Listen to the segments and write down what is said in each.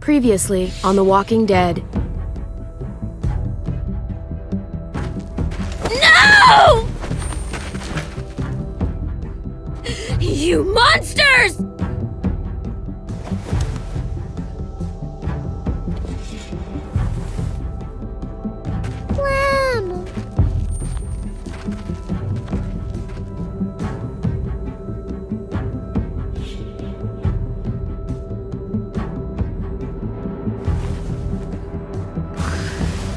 Previously on The Walking Dead. No! You monsters! Mom.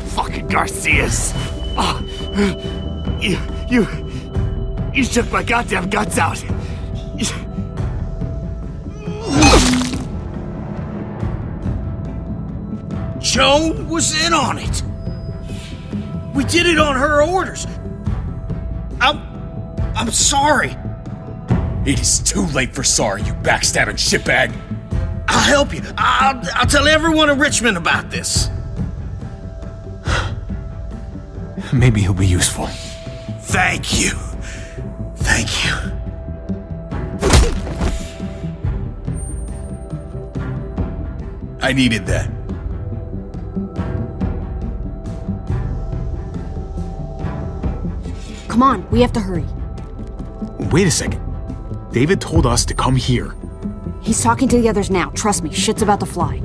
Fucking Garcias! Oh, you took my goddamn guts out! Joan was in on it. We did it on her orders. I'm sorry. It is too late for sorry, you backstabbing shitbag. I'll help you. I'll tell everyone in Richmond about this. Maybe he'll be useful. Thank you. Thank you. I needed that. Come on, we have to hurry. Wait a second. David told us to come here. He's talking to the others now. Trust me, shit's about to fly.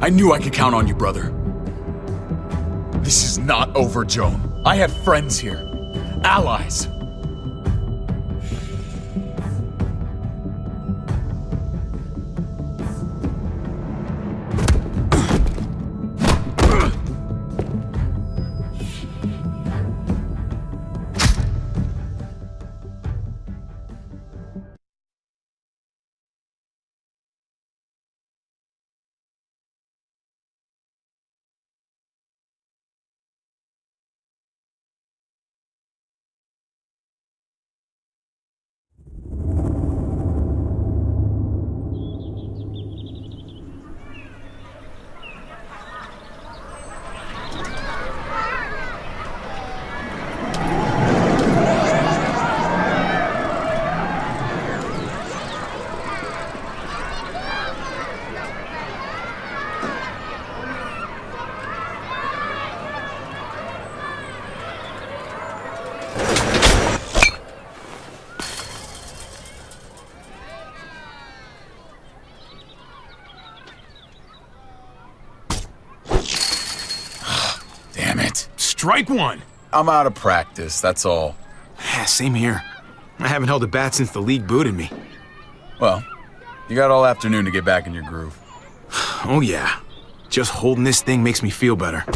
I knew I could count on you, brother. This is not over, Joan. I have friends here. Allies. Strike one! I'm out of practice, that's all. Same here. I haven't held a bat since the league booted me. Well, you got all afternoon to get back in your groove. Oh yeah. Just holding this thing makes me feel better.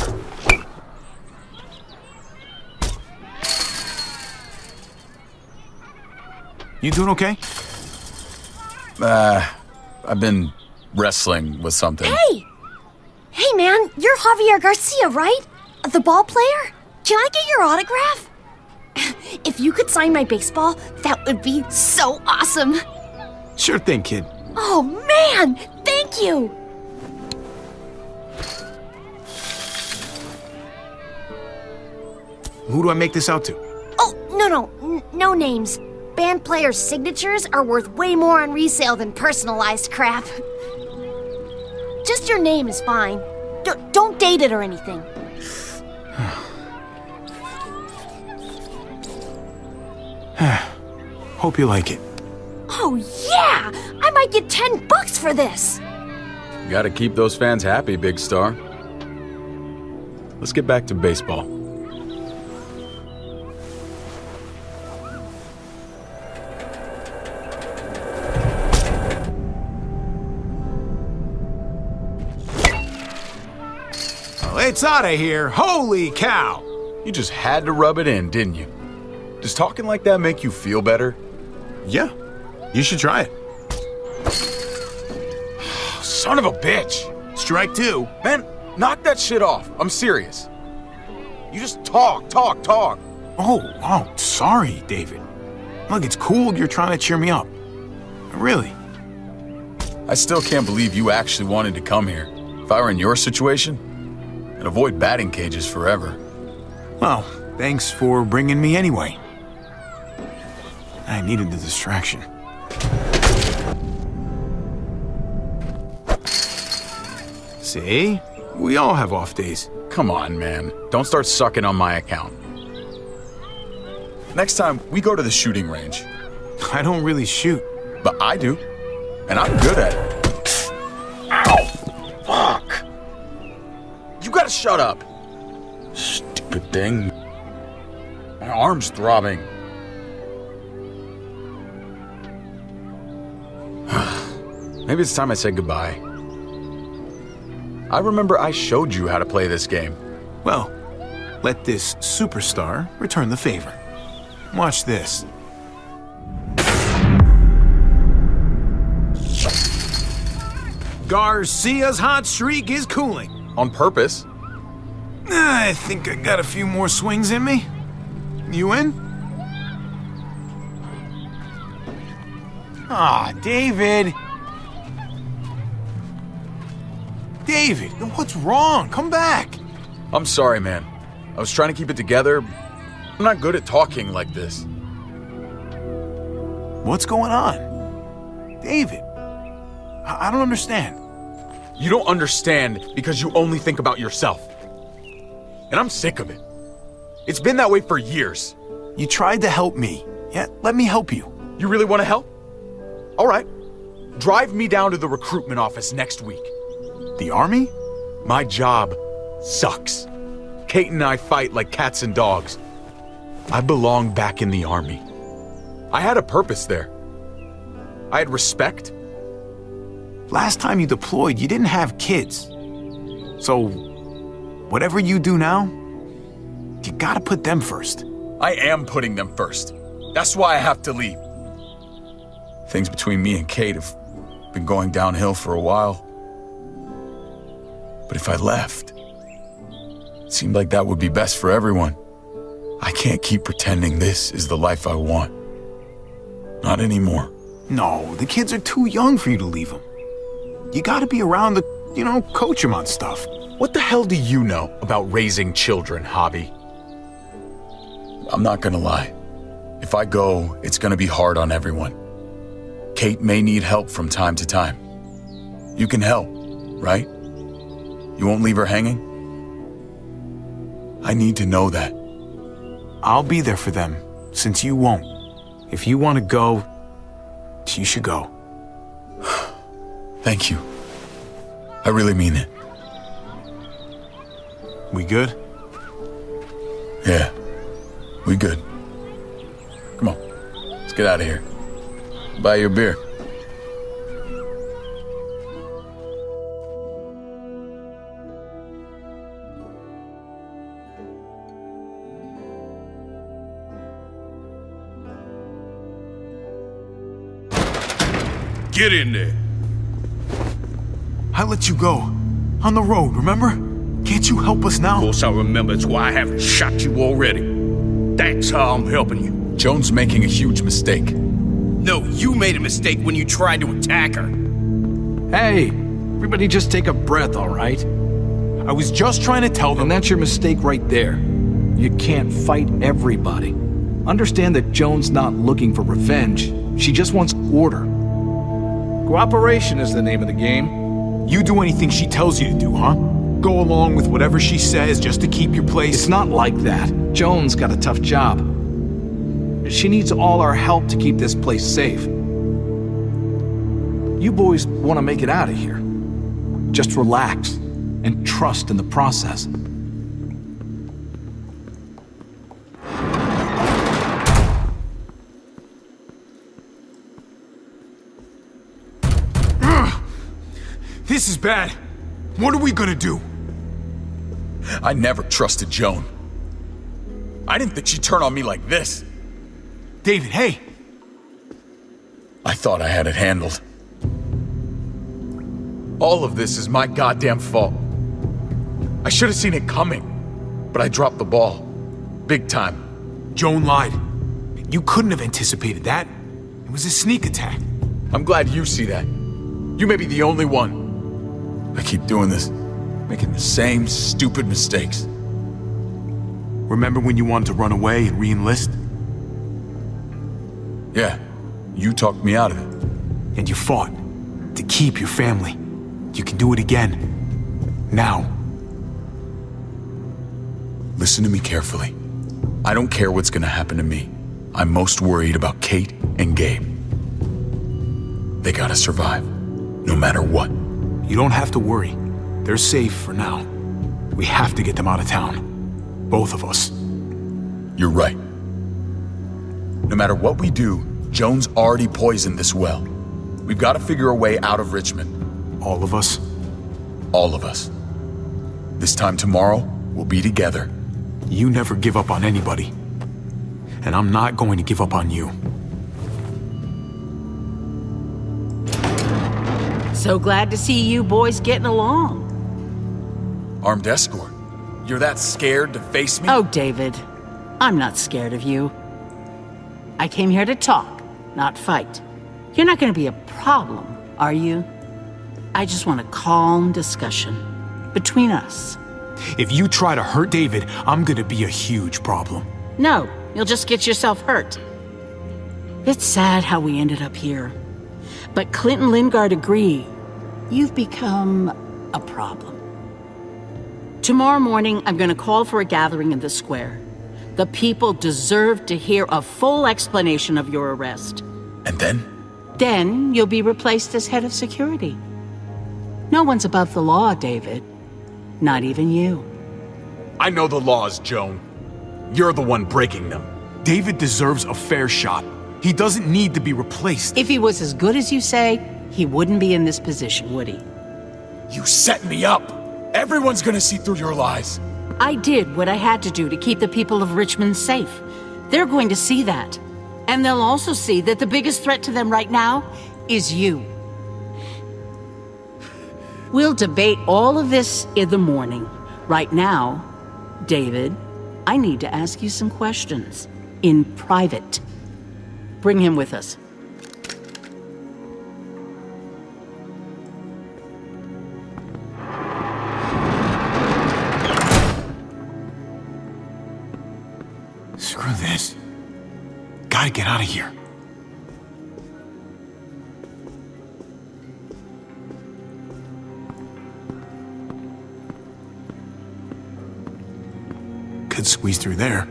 You doing okay? I've been wrestling with something. Hey! Hey, man, you're Javier Garcia, right? The ball player? Can I get your autograph? If you could sign my baseball, that would be so awesome. Sure thing, kid. Oh, man! Thank you! Who do I make this out to? Oh, no names. Band players' signatures are worth way more on resale than personalized crap. Just your name is fine. Don't date it or anything. Hope you like it. Oh, yeah! I might get $10 for this! You gotta keep those fans happy, big star. Let's get back to baseball. It's out of here. Holy cow! You just had to rub it in, didn't you? Does talking like that make you feel better? Yeah, you should try it. Son of a bitch! Strike two. Man, knock that shit off. I'm serious. You just talk. Oh, sorry, David. Look, it's cool you're trying to cheer me up. Really. I still can't believe you actually wanted to come here. If I were in your situation, I'd avoid batting cages forever. Well, thanks for bringing me anyway. I needed the distraction. See? We all have off days. Come on, man. Don't start sucking on my account. Next time, we go to the shooting range. I don't really shoot. But I do. And I'm good at it. Ow! Fuck! You gotta shut up. Stupid thing. My arm's throbbing. Maybe it's time I said goodbye. I remember I showed you how to play this game. Well, let this superstar return the favor. Watch this. Garcia's hot streak is cooling. On purpose. I think I got a few more swings in me. You in? Ah, David. David, what's wrong? Come back. I'm sorry, man. I was trying to keep it together. I'm not good at talking like this. What's going on? David, I don't understand. You don't understand because you only think about yourself. And I'm sick of it. It's been that way for years. You tried to help me. Yeah, let me help you. You really want to help? All right. Drive me down to the recruitment office next week. The army? My job sucks. Kate and I fight like cats and dogs. I belong back in the army. I had a purpose there. I had respect. Last time you deployed, you didn't have kids. So, whatever you do now, you gotta put them first. I am putting them first. That's why I have to leave. Things between me and Kate have been going downhill for a while. But if I left, it seemed like that would be best for everyone. I can't keep pretending this is the life I want. Not anymore. No, the kids are too young for you to leave them. You gotta be around to, coach them on stuff. What the hell do you know about raising children, Javi? I'm not gonna lie. If I go, it's gonna be hard on everyone. Kate may need help from time to time. You can help, right? You won't leave her hanging? I need to know that. I'll be there for them, since you won't. If you want to go, you should go. Thank you. I really mean it. We good? Yeah, we good. Come on, let's get out of here. Buy you a beer. Get in there. I let you go. On the road, remember? Can't you help us now? Of course I remember. It's why I haven't shot you already. That's how I'm helping you. Joan's making a huge mistake. No, you made a mistake when you tried to attack her. Hey, everybody just take a breath, all right? I was just trying to tell them. And that's your mistake right there. You can't fight everybody. Understand that Joan's not looking for revenge. She just wants order. Cooperation is the name of the game. You do anything she tells you to do, huh? Go along with whatever she says just to keep your place? It's not like that. Joan's got a tough job. She needs all our help to keep this place safe. You boys want to make it out of here. Just relax and trust in the process. This is bad. What are we gonna do? I never trusted Joan. I didn't think she'd turn on me like this. David, hey! I thought I had it handled. All of this is my goddamn fault. I should have seen it coming, but I dropped the ball. Big time. Joan lied. You couldn't have anticipated that. It was a sneak attack. I'm glad you see that. You may be the only one. I keep doing this, making the same stupid mistakes. Remember when you wanted to run away and re-enlist? Yeah, you talked me out of it. And you fought to keep your family. You can do it again. Now. Listen to me carefully. I don't care what's gonna happen to me. I'm most worried about Kate and Gabe. They gotta survive, no matter what. You don't have to worry. They're safe for now. We have to get them out of town. Both of us. You're right. No matter what we do, Jones already poisoned this well. We've got to figure a way out of Richmond. All of us? All of us. This time tomorrow, we'll be together. You never give up on anybody. And I'm not going to give up on you. So glad to see you boys getting along. Armed escort. You're that scared to face me? Oh, David, I'm not scared of you. I came here to talk, not fight. You're not going to be a problem, are you? I just want a calm discussion between us. If you try to hurt David, I'm gonna be a huge problem. No, you'll just get yourself hurt. It's sad how we ended up here. But Clint and Lingard agree. You've become a problem. Tomorrow morning, I'm going to call for a gathering in the square. The people deserve to hear a full explanation of your arrest. And then? Then you'll be replaced as head of security. No one's above the law, David. Not even you. I know the laws, Joan. You're the one breaking them. David deserves a fair shot. He doesn't need to be replaced. If he was as good as you say, he wouldn't be in this position, would he? You set me up! Everyone's gonna see through your lies. I did what I had to do to keep the people of Richmond safe. They're going to see that. And they'll also see that the biggest threat to them right now is you. We'll debate all of this in the morning. Right now, David, I need to ask you some questions. In private. Bring him with us. Screw this. Gotta get out of here. Could squeeze through there.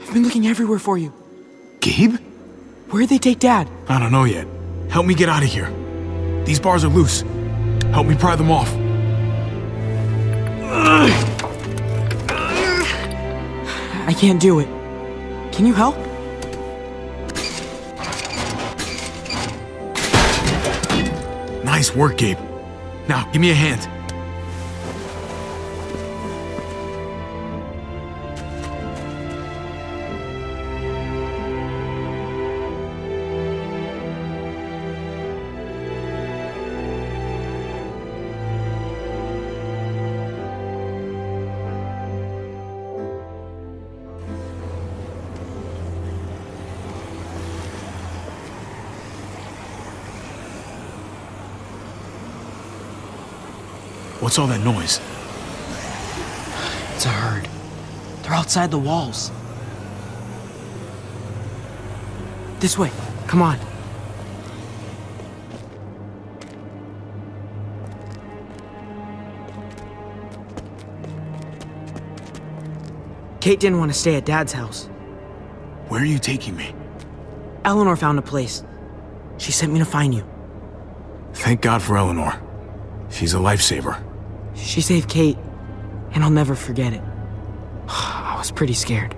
I've been looking everywhere for you. Gabe? Where'd they take Dad? I don't know yet. Help me get out of here. These bars are loose. Help me pry them off. I can't do it. Can you help? Nice work, Gabe. Now, give me a hand. What's all that noise? It's a herd. They're outside the walls. This way. Come on. Kate didn't want to stay at Dad's house. Where are you taking me? Eleanor found a place. She sent me to find you. Thank God for Eleanor. She's a lifesaver. She saved Kate, and I'll never forget it. I was pretty scared.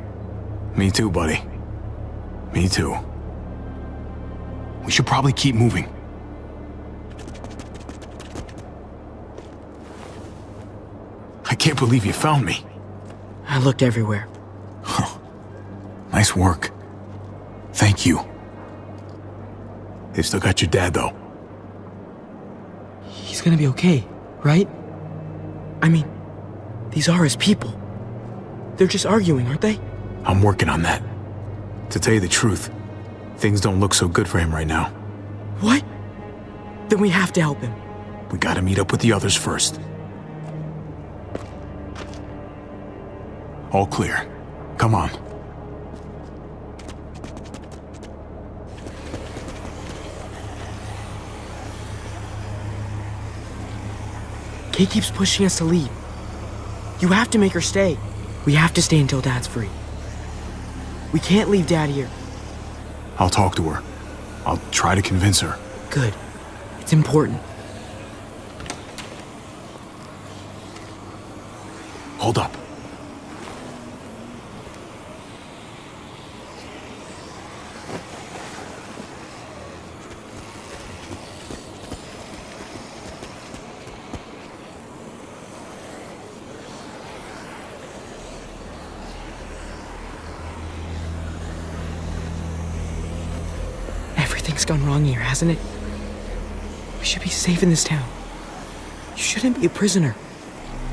Me too, buddy. Me too. We should probably keep moving. I can't believe you found me. I looked everywhere. Nice work. Thank you. They still got your dad, though. He's gonna be okay, right? I mean, these are his people. They're just arguing, aren't they? I'm working on that. To tell you the truth, things don't look so good for him right now. What? Then we have to help him. We gotta meet up with the others first. All clear. Come on. Kate keeps pushing us to leave. You have to make her stay. We have to stay until Dad's free. We can't leave Dad here. I'll talk to her. I'll try to convince her. Good. It's important. Hold up. Everything's gone wrong here, hasn't it? We should be safe in this town. You shouldn't be a prisoner.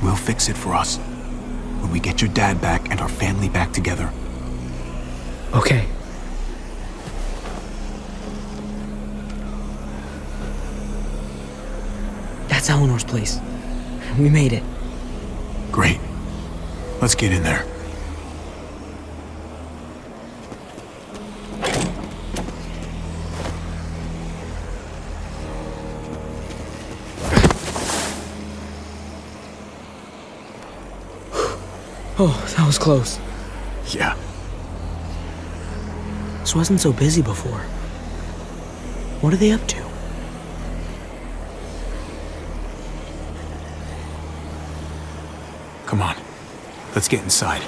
We'll fix it for us. When we get your dad back and our family back together. Okay. That's Eleanor's place. We made it. Great. Let's get in there. Oh, that was close. Yeah. This wasn't so busy before. What are they up to? Come on. Let's get inside.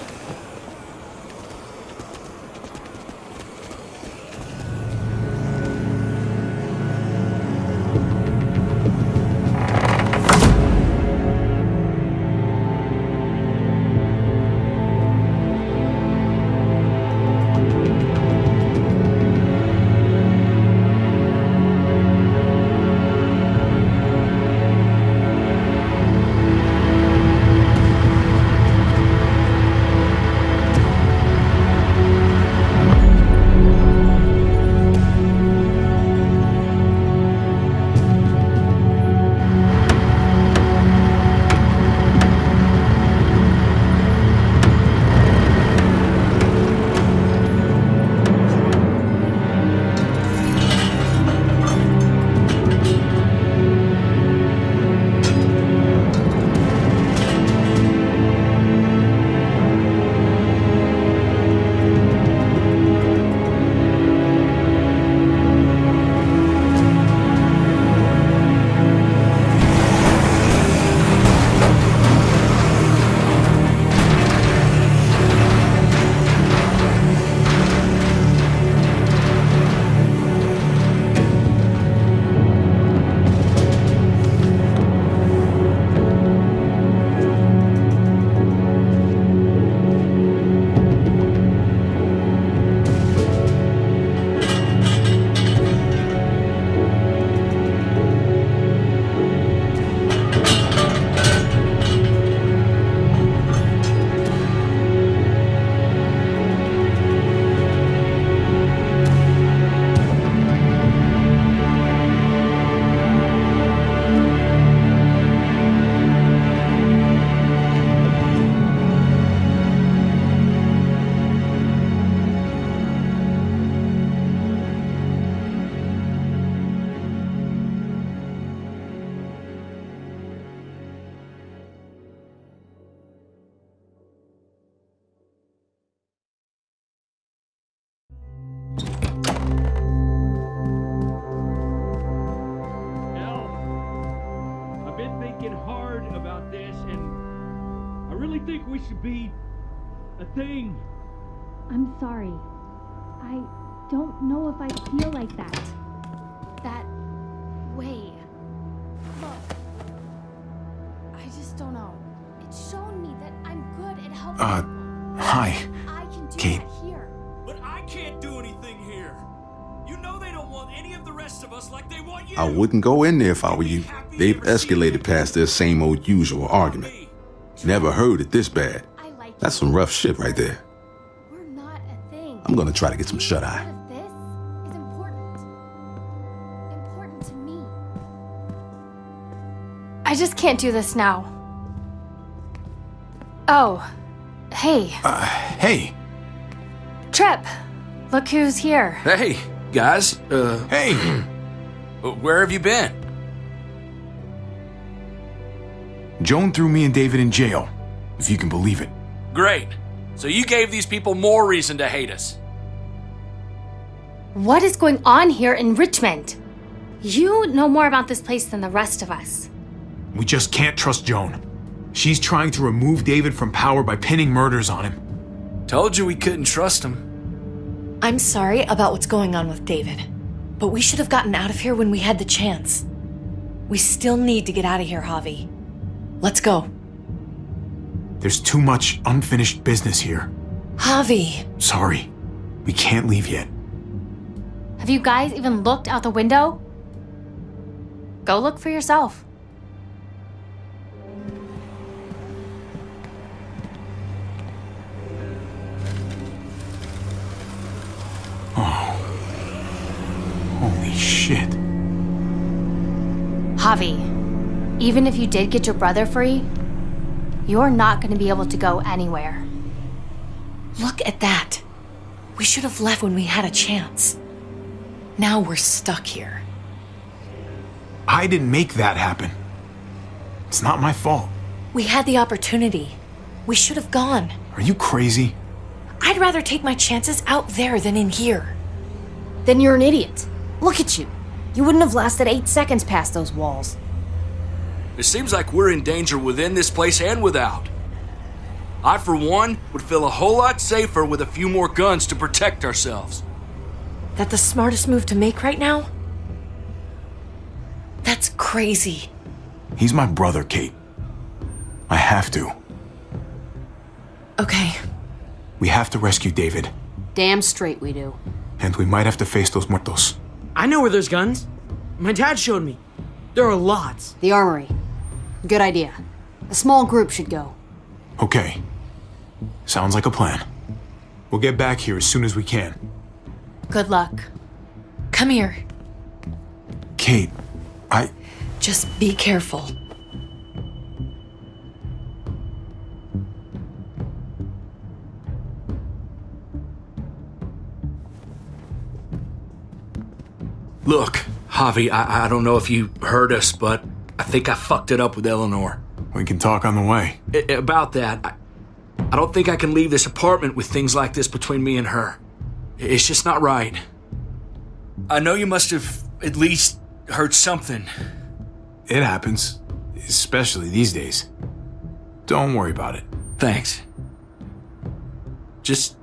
Should be a thing. I'm sorry. I don't know if I feel like that. That way. Look, I just don't know. It's shown me that I'm good at helping people. Hi, I can do Kate. that here. But I can't do anything here. You know they don't want any of the rest of us like they want you. I wouldn't go in there if I were you. They've escalated past their same old usual argument. Never heard it this bad. I like That's some rough shit right there. We're not a thing. I'm gonna try to get some shut-eye. Part of this is important. Important to me. I just can't do this now. Oh, hey, Hey, Trip. Look who's here. Hey, guys, hey. where have you been? Joan threw me and David in jail, if you can believe it. Great. So you gave these people more reason to hate us. What is going on here in Richmond? You know more about this place than the rest of us. We just can't trust Joan. She's trying to remove David from power by pinning murders on him. Told you we couldn't trust him. I'm sorry about what's going on with David, but we should have gotten out of here when we had the chance. We still need to get out of here, Javi. Let's go. There's too much unfinished business here. Javi! Sorry, we can't leave yet. Have you guys even looked out the window? Go look for yourself. Holy shit. Javi, even if you did get your brother free, you're not going to be able to go anywhere. Look at that. We should have left when we had a chance. Now we're stuck here. I didn't make that happen. It's not my fault. We had the opportunity. We should have gone. Are you crazy? I'd rather take my chances out there than in here. Then you're an idiot. Look at you. You wouldn't have lasted 8 seconds past those walls. It seems like we're in danger within this place and without. I, for one, would feel a whole lot safer with a few more guns to protect ourselves. That the smartest move to make right now? That's crazy. He's my brother, Kate. I have to. Okay. We have to rescue David. Damn straight we do. And we might have to face those muertos. I know where there's guns. My dad showed me. There are lots. The armory. Good idea. A small group should go. Okay. Sounds like a plan. We'll get back here as soon as we can. Good luck. Come here. Kate, Just be careful. Look, Javi, I don't know if you heard us, but I think I fucked it up with Eleanor. We can talk on the way. About that, I don't think I can leave this apartment with things like this between me and her. It's just not right. I know you must have at least heard something. It happens, especially these days. Don't worry about it. Thanks. Just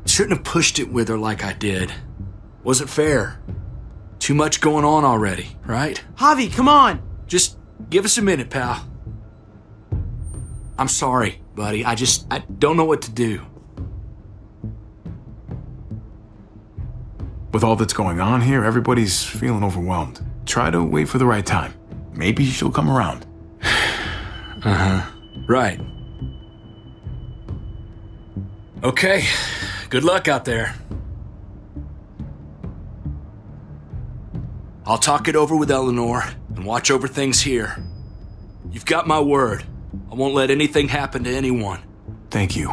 shouldn't have pushed it with her like I did. Wasn't fair. Too much going on already, right? Javi, come on! Just give us a minute, pal. I'm sorry, buddy. I don't know what to do. With all that's going on here, everybody's feeling overwhelmed. Try to wait for the right time. Maybe she'll come around. Right. Okay. Good luck out there. I'll talk it over with Eleanor and watch over things here. You've got my word. I won't let anything happen to anyone. Thank you.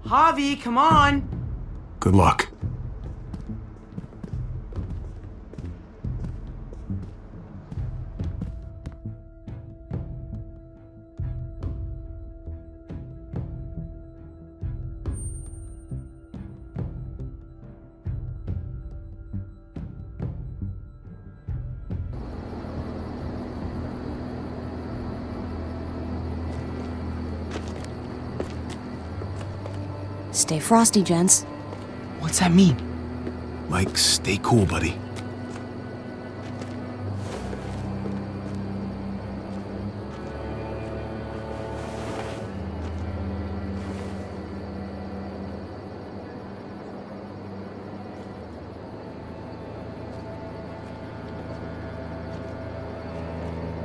Javi, come on! Good luck. Stay frosty, gents. What's that mean? Like, stay cool, buddy.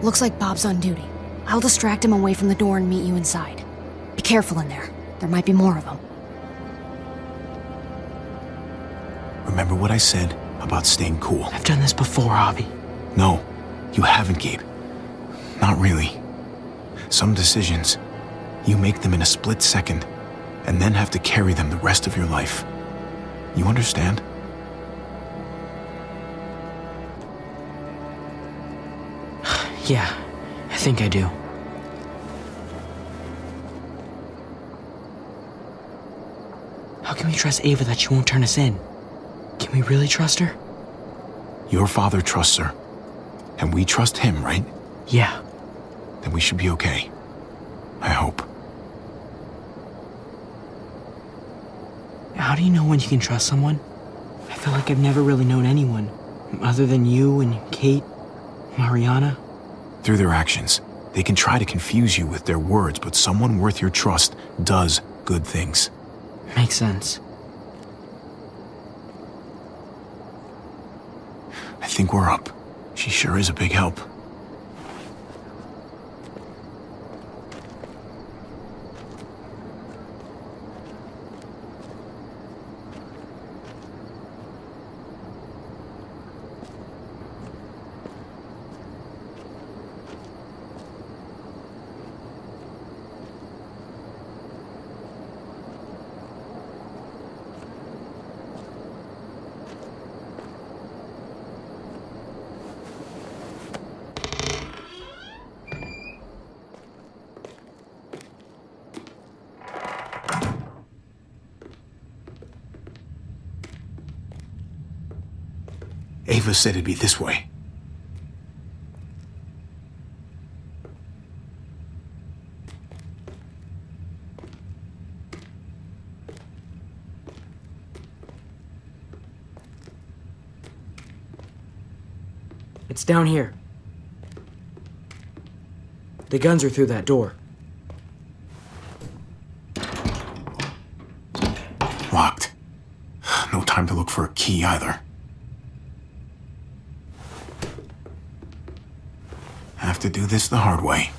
Looks like Bob's on duty. I'll distract him away from the door and meet you inside. Be careful in there. There might be more of them. Remember what I said about staying cool? I've done this before, Javi. No, you haven't, Gabe. Not really. Some decisions, you make them in a split second, and then have to carry them the rest of your life. You understand? Yeah, I think I do. How can we trust Ava that she won't turn us in? Can we really trust her? Your father trusts her, and we trust him, right? Yeah. Then we should be okay. I hope. How do you know when you can trust someone? I feel like I've never really known anyone, other than you and Kate, Mariana. Through their actions, they can try to confuse you with their words, but someone worth your trust does good things. Makes sense. I think we're up. She sure is a big help. Ava said it'd be this way. It's down here. The guns are through that door. Locked. No time to look for a key either. Have to do this the hard way.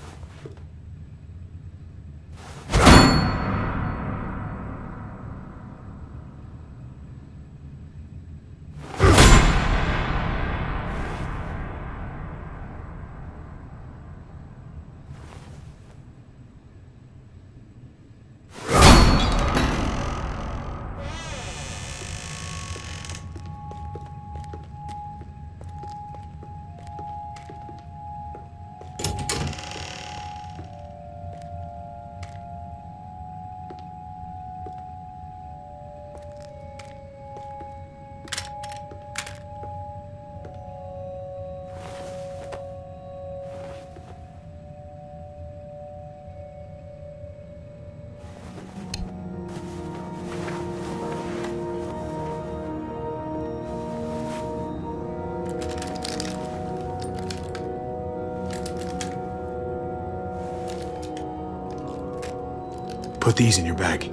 Put these in your bag.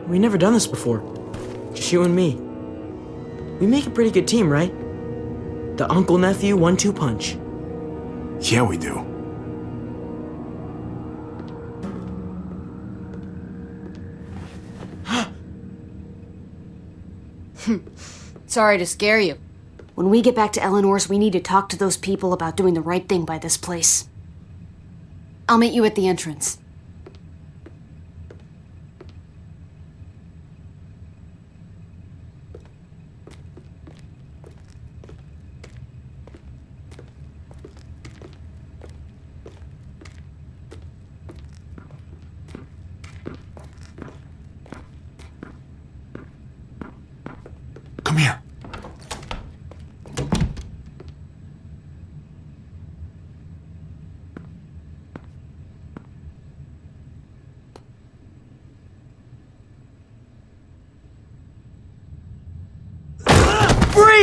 We've never done this before. Just you and me. We make a pretty good team, right? The uncle-nephew 1-2 punch. Yeah, we do. Sorry to scare you. When we get back to Eleanor's, we need to talk to those people about doing the right thing by this place. I'll meet you at the entrance. Come here.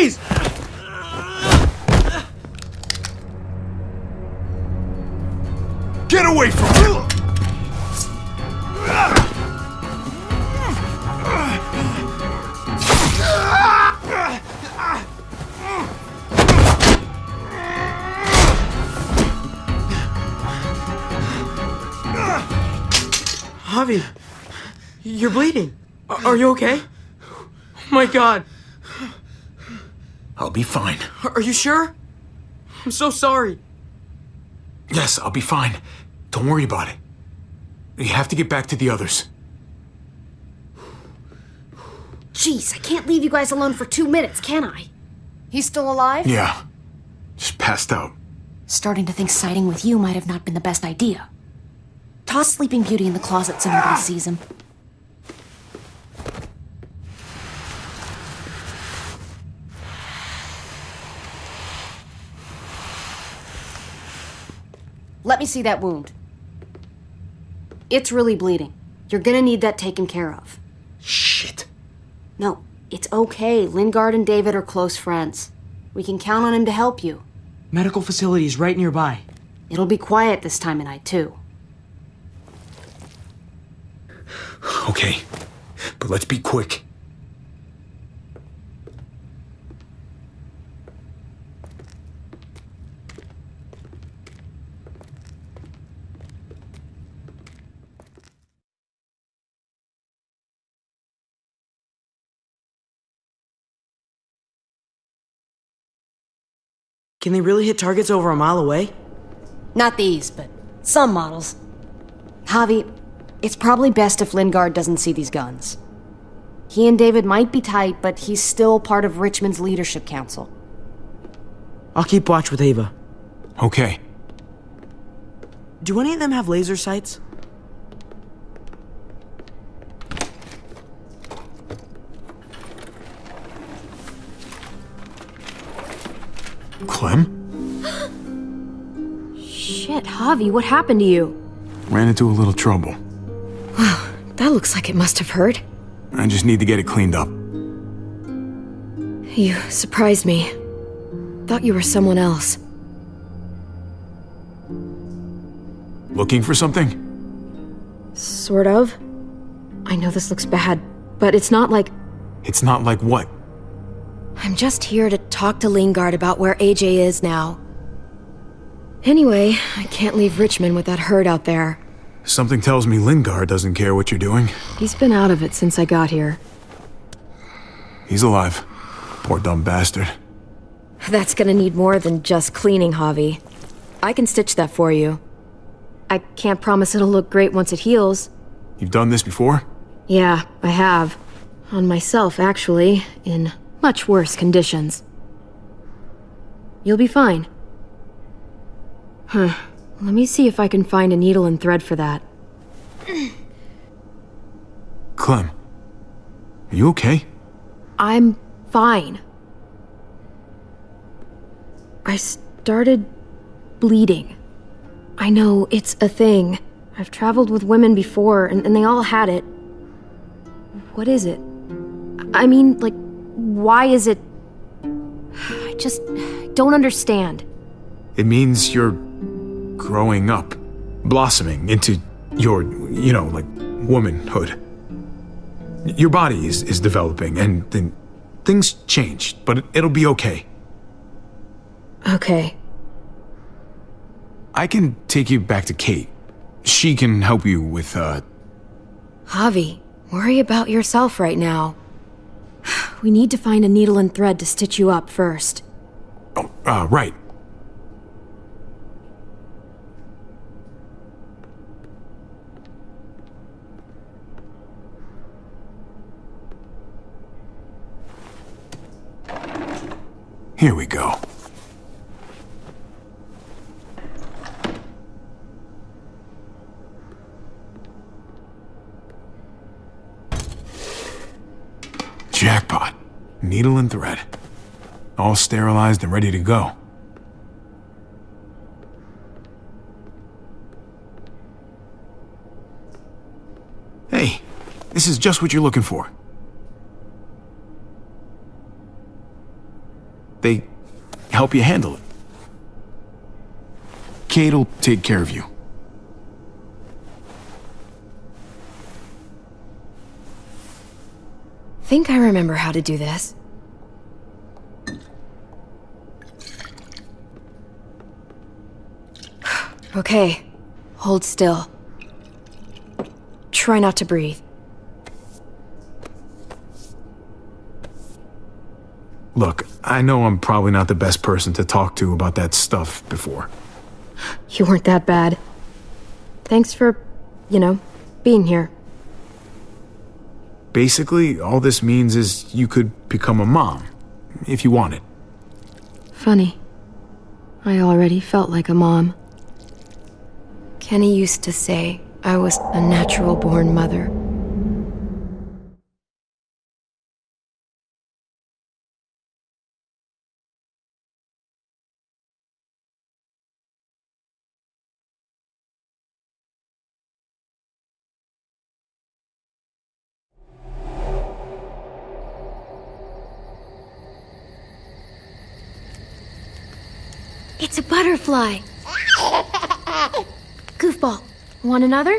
Please! Get away from me! Javi, you're bleeding. Are you okay? Oh my God. I'll be fine. Are you sure? I'm so sorry. Yes, I'll be fine. Don't worry about it. You have to get back to the others. Jeez, I can't leave you guys alone for 2 minutes, can I? He's still alive? Yeah. Just passed out. Starting to think siding with you might have not been the best idea. Toss Sleeping Beauty in the closet so nobody sees him. Let me see that wound. It's really bleeding. You're gonna need that taken care of. Shit. No, it's okay. Lingard and David are close friends. We can count on him to help you. Medical facility is right nearby. It'll be quiet this time of night, too. Okay, but let's be quick. Can they really hit targets over a mile away? Not these, but some models. Javi, it's probably best if Lingard doesn't see these guns. He and David might be tight, but he's still part of Richmond's leadership council. I'll keep watch with Ava. Okay. Do any of them have laser sights? Clem? Shit, Javi, what happened to you? Ran into a little trouble. Wow, that looks like it must have hurt. I just need to get it cleaned up. You surprised me. Thought you were someone else. Looking for something? Sort of. I know this looks bad, but it's not like... It's not like what? I'm just here to talk to Lingard about where AJ is now. Anyway, I can't leave Richmond with that herd out there. Something tells me Lingard doesn't care what you're doing. He's been out of it since I got here. He's alive. Poor dumb bastard. That's gonna need more than just cleaning, Javi. I can stitch that for you. I can't promise it'll look great once it heals. You've done this before? Yeah, I have. On myself, actually, in much worse conditions. You'll be fine. Let me see if I can find a needle and thread for that. Clem, are you okay? I'm fine. I started bleeding. I know, it's a thing. I've traveled with women before, and they all had it. What is it? I mean, like, why is it... I just don't understand. It means you're growing up, blossoming into your, like, womanhood. Your body is developing, and then things change, but it'll be okay. Okay. I can take you back to Kate. She can help you with, Javi, worry about yourself right now. We need to find a needle and thread to stitch you up first. Right. Here we go. Jackpot. Needle and thread. All sterilized and ready to go. Hey, this is just what you're looking for. They help you handle it. Kate'll take care of you. Think I remember how to do this. Okay, hold still. Try not to breathe. Look, I know I'm probably not the best person to talk to about that stuff before. You weren't that bad. Thanks for, being here. Basically, all this means is you could become a mom, if you wanted. Funny. I already felt like a mom. Kenny used to say I was a natural-born mother. It's a butterfly. Goofball. Want another?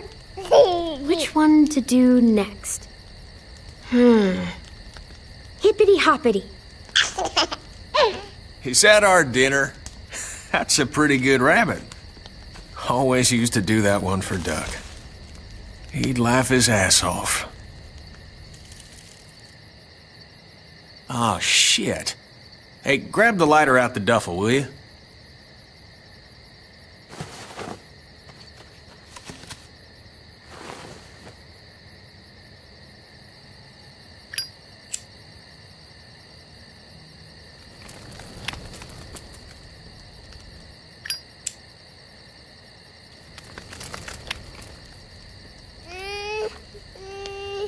Which one to do next? Hippity hoppity. Is that our dinner? That's a pretty good rabbit. Always used to do that one for Duck. He'd laugh his ass off. Oh, shit. Hey, grab the lighter out the duffel, will you?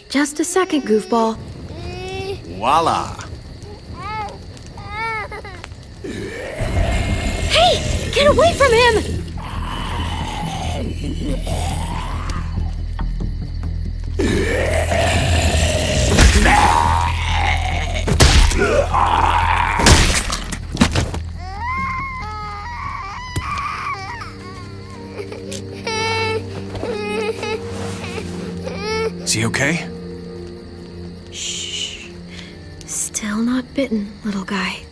Just a second, Goofball. Voila! Hey! Get away from him! Is he okay? Shh. Still not bitten, little guy.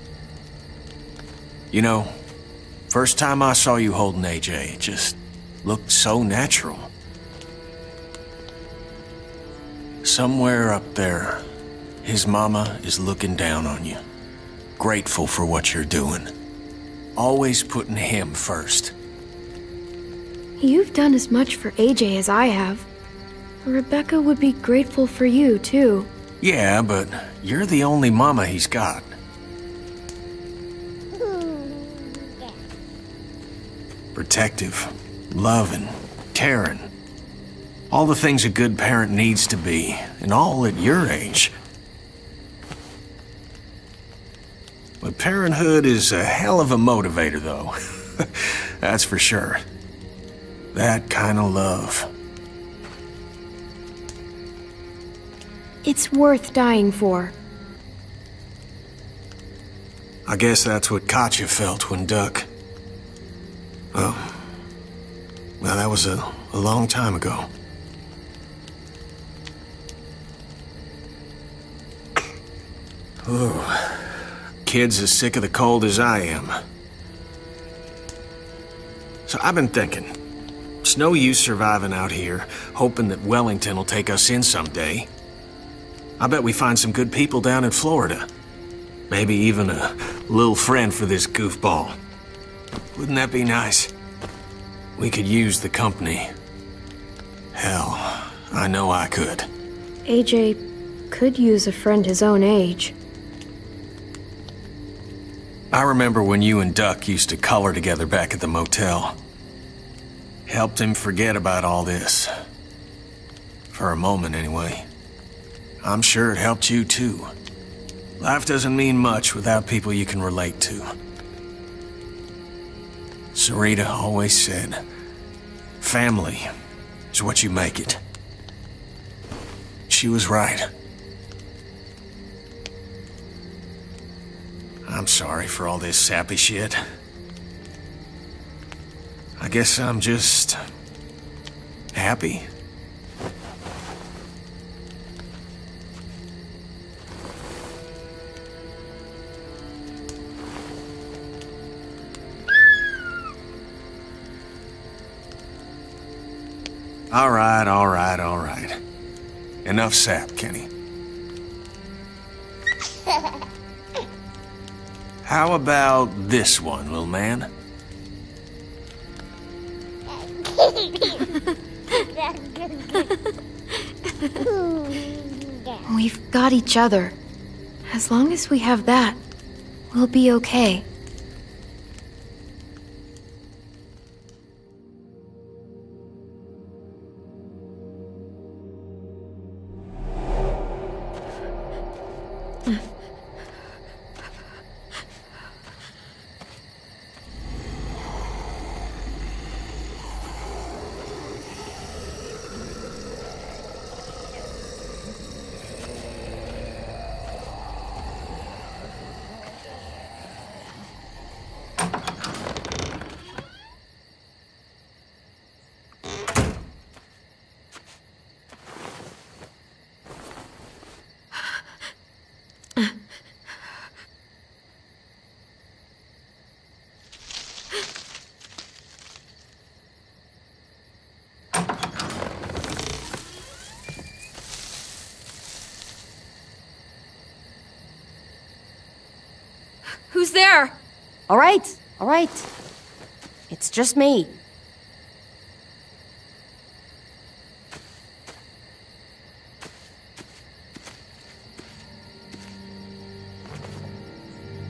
You know, first time I saw you holding AJ, it just looked so natural. Somewhere up there, his mama is looking down on you. Grateful for what you're doing. Always putting him first. You've done as much for AJ as I have. Rebecca would be grateful for you, too. Yeah, but you're the only mama he's got. Protective, loving, caring. All the things a good parent needs to be, and all at your age. But parenthood is a hell of a motivator, though. That's for sure. That kind of love. It's worth dying for. I guess that's what Katya felt when Duck... Well, that was a long time ago. Ooh. Kid's as sick of the cold as I am. So I've been thinking, it's no use surviving out here, hoping that Wellington will take us in someday. I bet we find some good people down in Florida. Maybe even a little friend for this goofball. Wouldn't that be nice? We could use the company. Hell, I know I could. AJ could use a friend his own age. I remember when you and Duck used to color together back at the motel. Helped him forget about all this. For a moment, anyway. I'm sure it helped you, too. Life doesn't mean much without people you can relate to. Sarita always said, family is what you make it. She was right. I'm I'm sorry for all this sappy shit. I guess I'm just... happy. All right. Enough sap, Kenny. How about this one, little man? We've got each other. As long as we have that, we'll be okay. Who's there? All right. It's just me.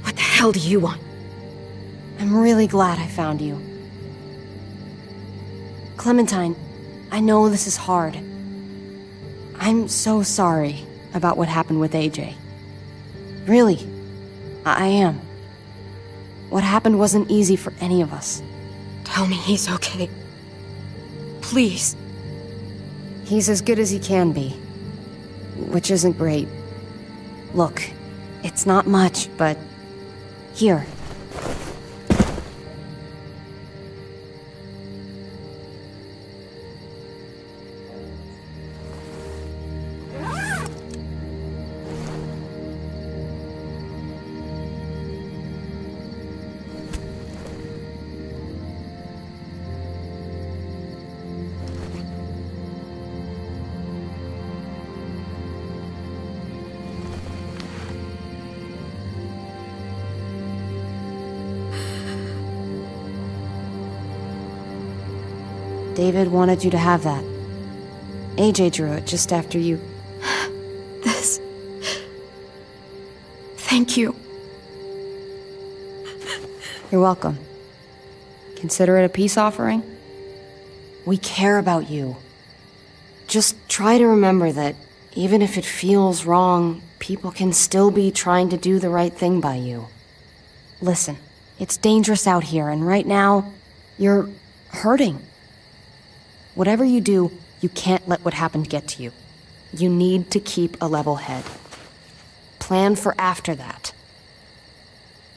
What the hell do you want? I'm really glad I found you. Clementine, I know this is hard. I'm so sorry about what happened with AJ. Really, I am. What happened wasn't easy for any of us. Tell me he's okay. Please. He's as good as he can be, which isn't great. Look, it's not much, but here. David wanted you to have that. AJ drew it just after you. This... Thank you. You're welcome. Consider it a peace offering. We care about you. Just try to remember that even if it feels wrong, people can still be trying to do the right thing by you. Listen, it's dangerous out here, and right now, you're hurting. Whatever you do, you can't let what happened get to you. You need to keep a level head. Plan for after that.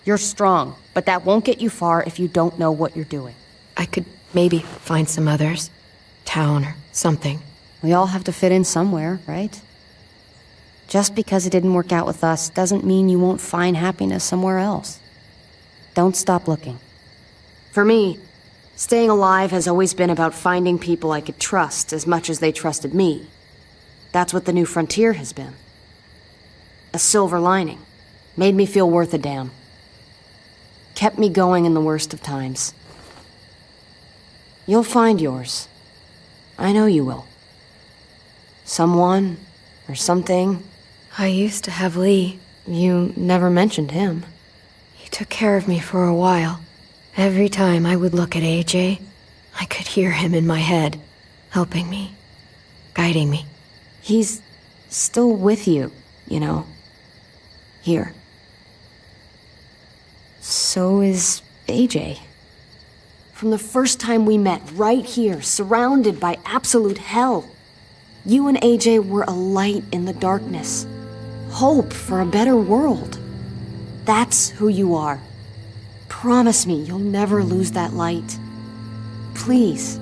You're strong, but that won't get you far if you don't know what you're doing. I could maybe find some others. Town or something. We all have to fit in somewhere, right? Just because it didn't work out with us doesn't mean you won't find happiness somewhere else. Don't stop looking. For me, staying alive has always been about finding people I could trust as much as they trusted me. That's what the new frontier has been. A silver lining. Made me feel worth a damn. Kept me going in the worst of times. You'll find yours. I know you will. Someone or something. I used to have Lee. You never mentioned him. He took care of me for a while. Every time I would look at AJ, I could hear him in my head, helping me, guiding me. He's still with you, you know. Here. So is AJ. From the first time we met, right here, surrounded by absolute hell, you and AJ were a light in the darkness. Hope for a better world. That's who you are. Promise me you'll never lose that light. Please.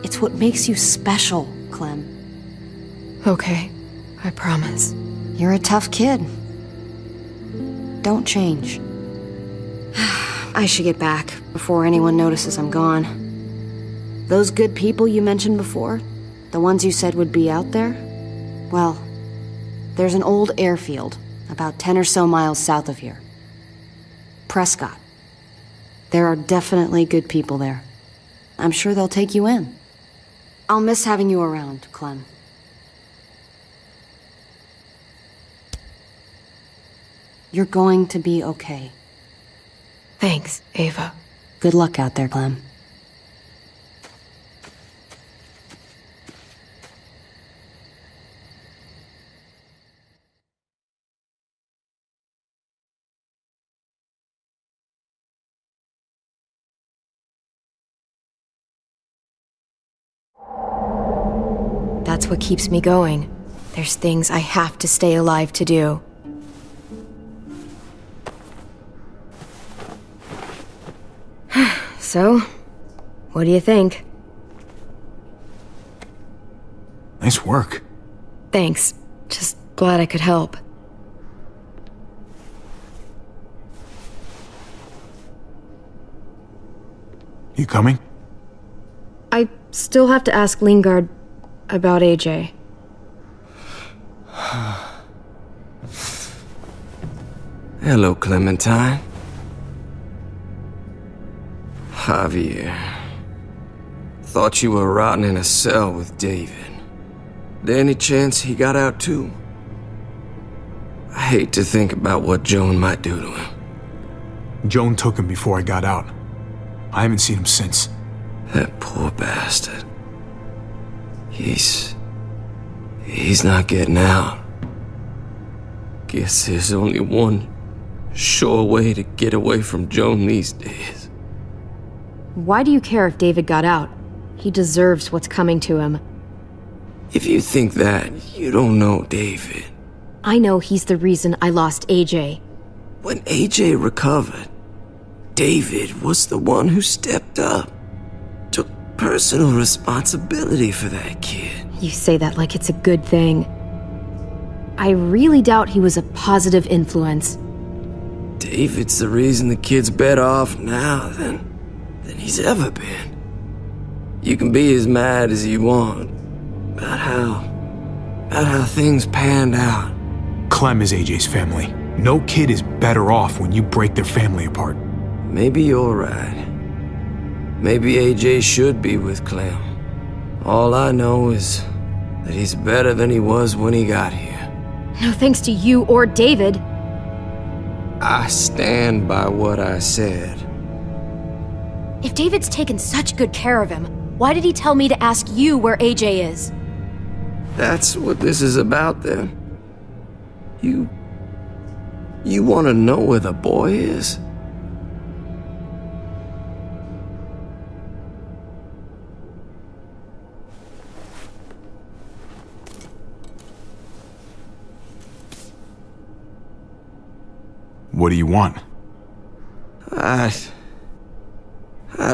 It's what makes you special, Clem. Okay, I promise. You're a tough kid. Don't change. I should get back before anyone notices I'm gone. Those good people you mentioned before, the ones you said would be out there, well, there's an old airfield about 10 or so miles south of here. Prescott. There are definitely good people there. I'm sure they'll take you in. I'll miss having you around, Clem. You're going to be okay. Thanks, Ava. Good luck out there, Clem. That's what keeps me going. There's things I have to stay alive to do. So, what do you think? Nice work. Thanks. Just glad I could help. You coming? I still have to ask Lingard about AJ. Hello, Clementine. Javier. Thought you were rotting in a cell with David. There any chance he got out too? I hate to think about what Joan might do to him. Joan took him before I got out. I haven't seen him since. That poor bastard. He's not getting out. Guess there's only one sure way to get away from Joan these days. Why do you care if David got out? He deserves what's coming to him. If you think that, you don't know David. I know he's the reason I lost AJ. When AJ recovered, David was the one who stepped up. Took personal responsibility for that kid. You say that like it's a good thing. I really doubt he was a positive influence. David's the reason the kid's better off now than he's ever been. You can be as mad as you want about how things panned out. Clem is AJ's family. No kid is better off when you break their family apart. Maybe you're right. Maybe AJ should be with Clem. All I know is that he's better than he was when he got here. No thanks to you or David. I stand by what I said. If David's taken such good care of him, why did he tell me to ask you where AJ is? That's what this is about, then. You want to know where the boy is? What do you want? I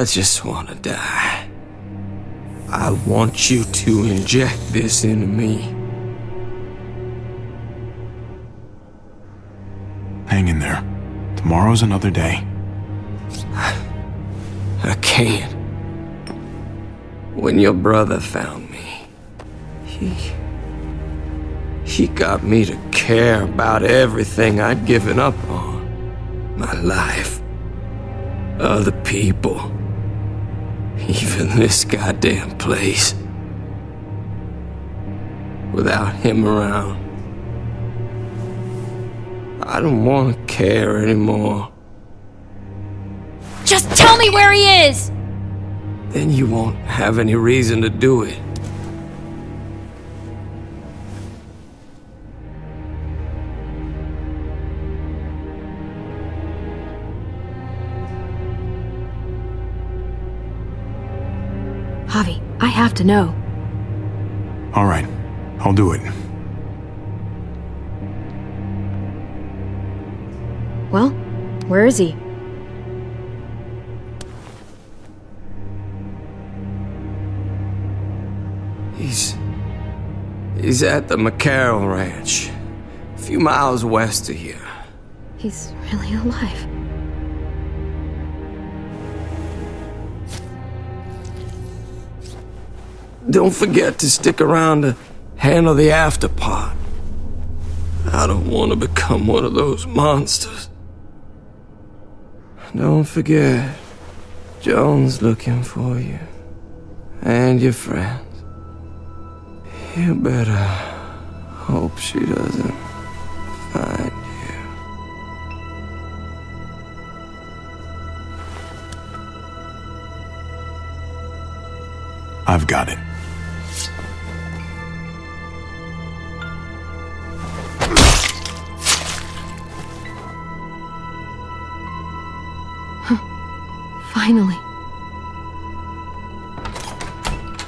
just want to die. I want you to inject this into me. Hang in there. Tomorrow's another day. I can't. When your brother found me, he got me to care about everything I'd given up on. My life. Other people. Even this goddamn place. Without him around, I don't want to care anymore. Just tell me where he is! Then you won't have any reason to do it. Javi, I have to know. All right, I'll do it. Well, where is he? He's at the McCarroll Ranch, a few miles west of here. He's really alive. Don't forget to stick around to handle the after part. I don't want to become one of those monsters. Don't forget, Joan's looking for you. And your friends. You better hope she doesn't find you. I've got it. Finally.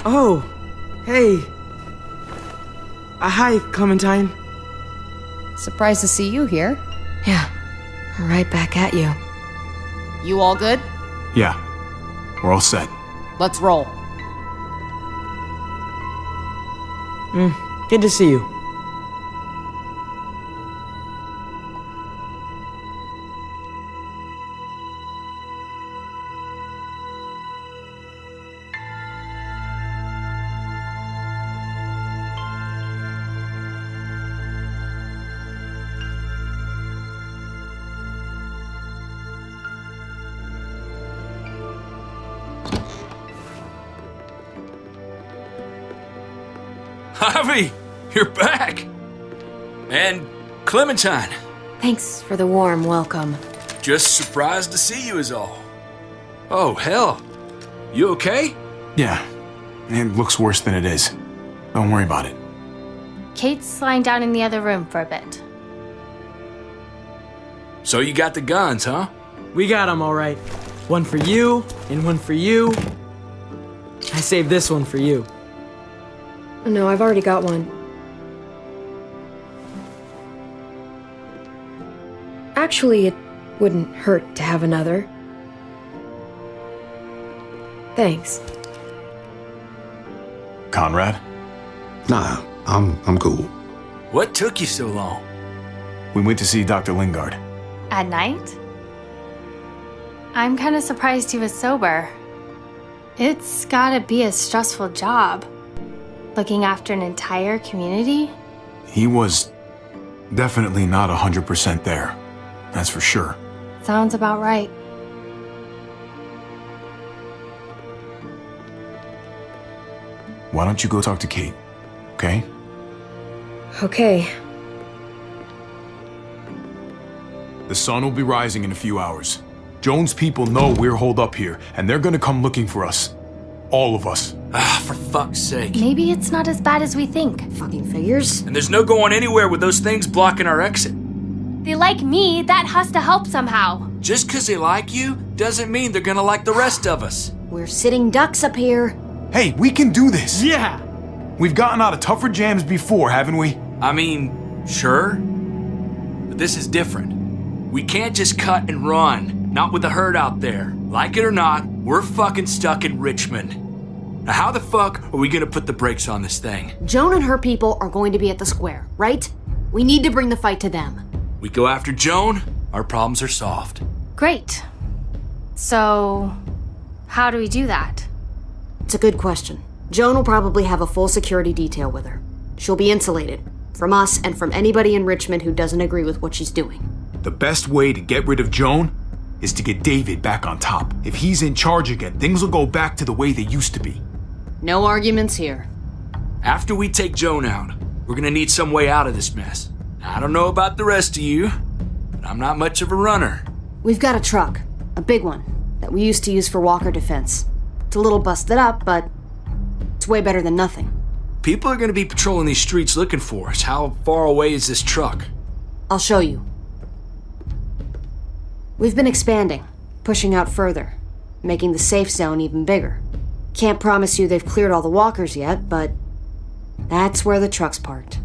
Oh, hey. Hi, Clementine. Surprised to see you here. Yeah, right back at you. You all good? Yeah, we're all set. Let's roll. Good to see you. Javi, you're back! And Clementine. Thanks for the warm welcome. Just surprised to see you is all. Oh, hell. You okay? Yeah, it looks worse than it is. Don't worry about it. Kate's lying down in the other room for a bit. So you got the guns, huh? We got them all right. One for you, and one for you. I saved this one for you. No, I've already got one. Actually, it wouldn't hurt to have another. Thanks. Conrad? Nah, I'm cool. What took you so long? We went to see Dr. Lingard. At night? I'm kind of surprised he was sober. It's gotta be a stressful job. Looking after an entire community? He was definitely not 100% there. That's for sure. Sounds about right. Why don't you go talk to Kate, okay? Okay. The sun will be rising in a few hours. Joan's people know we're holed up here, and they're gonna come looking for us. All of us. Ah, for fuck's sake. Maybe it's not as bad as we think. Fucking figures. And there's no going anywhere with those things blocking our exit. They like me, that has to help somehow. Just 'cause they like you doesn't mean they're gonna like the rest of us. We're sitting ducks up here. Hey, we can do this! Yeah! We've gotten out of tougher jams before, haven't we? I mean, sure. But this is different. We can't just cut and run. Not with the herd out there. Like it or not, we're fucking stuck in Richmond. Now how the fuck are we gonna put the brakes on this thing? Joan and her people are going to be at the square, right? We need to bring the fight to them. We go after Joan, our problems are solved. Great. So, how do we do that? It's a good question. Joan will probably have a full security detail with her. She'll be insulated. From us and from anybody in Richmond who doesn't agree with what she's doing. The best way to get rid of Joan is to get David back on top. If he's in charge again, things will go back to the way they used to be. No arguments here. After we take Joan out, we're gonna need some way out of this mess. I don't know about the rest of you, but I'm not much of a runner. We've got a truck. A big one. That we used to use for walker defense. It's a little busted up, but it's way better than nothing. People are gonna be patrolling these streets looking for us. How far away is this truck? I'll show you. We've been expanding, pushing out further, making the safe zone even bigger. Can't promise you they've cleared all the walkers yet, but that's where the truck's parked.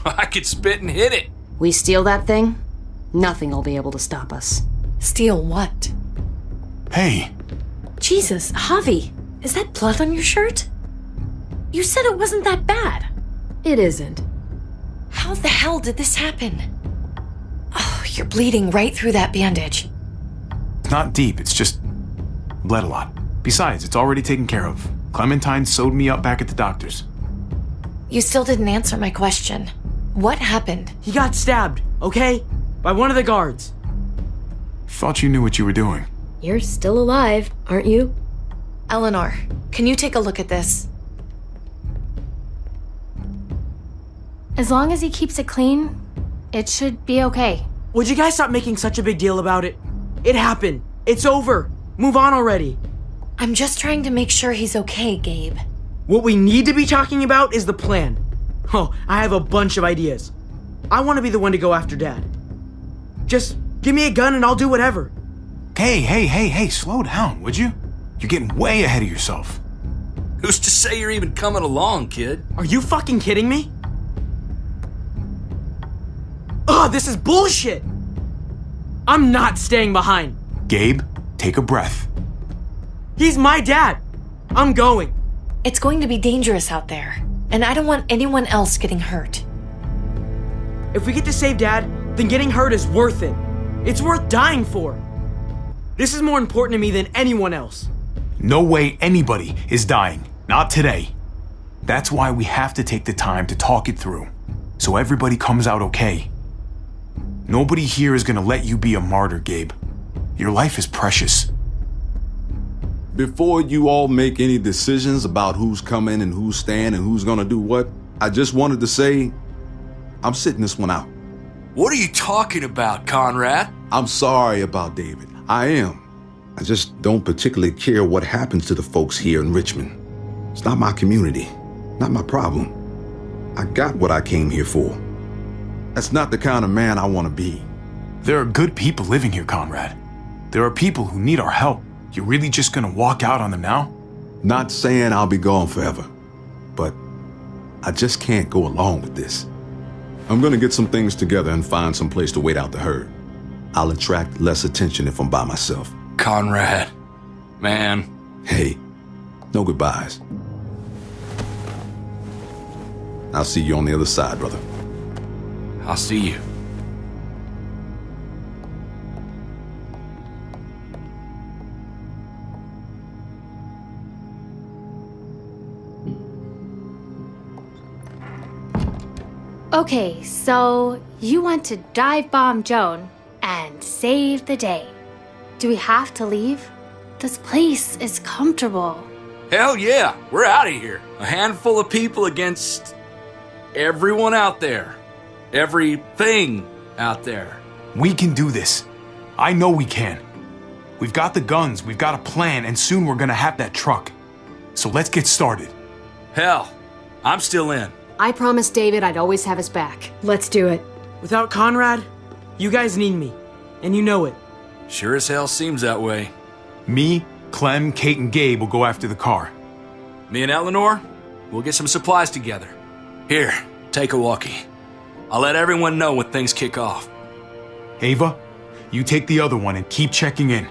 I could spit and hit it. We steal that thing, Nothing will be able to stop us. Steal what? Hey, Jesus, Javi, is that blood on your shirt? You said it wasn't that bad. It isn't. How the hell did this happen? Oh, you're bleeding right through that bandage. it's not deep, it's just bled a lot. Besides, it's already taken care of. Clementine sewed me up back at the doctor's. You still didn't answer my question. What happened? He got stabbed, okay? By one of the guards. Thought you knew what you were doing. You're still alive, aren't you? Eleanor, can you take a look at this? As long as he keeps it clean, it should be okay. Would you guys stop making such a big deal about it? It happened. It's over. Move on already. I'm just trying to make sure he's okay, Gabe. What we need to be talking about is the plan. Oh, I have a bunch of ideas. I want to be the one to go after Dad. Just give me a gun and I'll do whatever. Hey, slow down, would you? You're getting way ahead of yourself. Who's to say you're even coming along, kid? Are you fucking kidding me? Ugh, this is bullshit! I'm not staying behind. Gabe, take a breath. He's my dad. I'm going. It's going to be dangerous out there, and I don't want anyone else getting hurt. If we get to save Dad, then getting hurt is worth it. It's worth dying for. This is more important to me than anyone else. No way anybody is dying. Not today. That's why we have to take the time to talk it through, so everybody comes out okay. Nobody here is gonna let you be a martyr, Gabe. Your life is precious. Before you all make any decisions about who's coming and who's staying and who's gonna do what, I just wanted to say, I'm sitting this one out. What are you talking about, Conrad? I'm sorry about David. I am. I just don't particularly care what happens to the folks here in Richmond. It's not my community, not my problem. I got what I came here for. That's not the kind of man I want to be. There are good people living here, Conrad. There are people who need our help. You're really just gonna walk out on them now? Not saying I'll be gone forever, but I just can't go along with this. I'm gonna get some things together and find some place to wait out the herd. I'll attract less attention if I'm by myself. Conrad, man. Hey, no goodbyes. I'll see you on the other side, brother. I'll see you. Okay, so you want to dive bomb Joan and save the day. Do we have to leave? This place is comfortable. Hell yeah, we're out of here. A handful of people against everyone out there. Everything out there. We can do this. I know we can. We've got the guns, we've got a plan, and soon we're gonna have that truck. So let's get started. Hell, I'm still in. I promised David I'd always have his back. Let's do it. Without Conrad, you guys need me. And you know it. Sure as hell seems that way. Me, Clem, Kate, and Gabe will go after the car. Me and Eleanor, we'll get some supplies together. Here, take a walkie. I'll let everyone know when things kick off. Ava, you take the other one and keep checking in,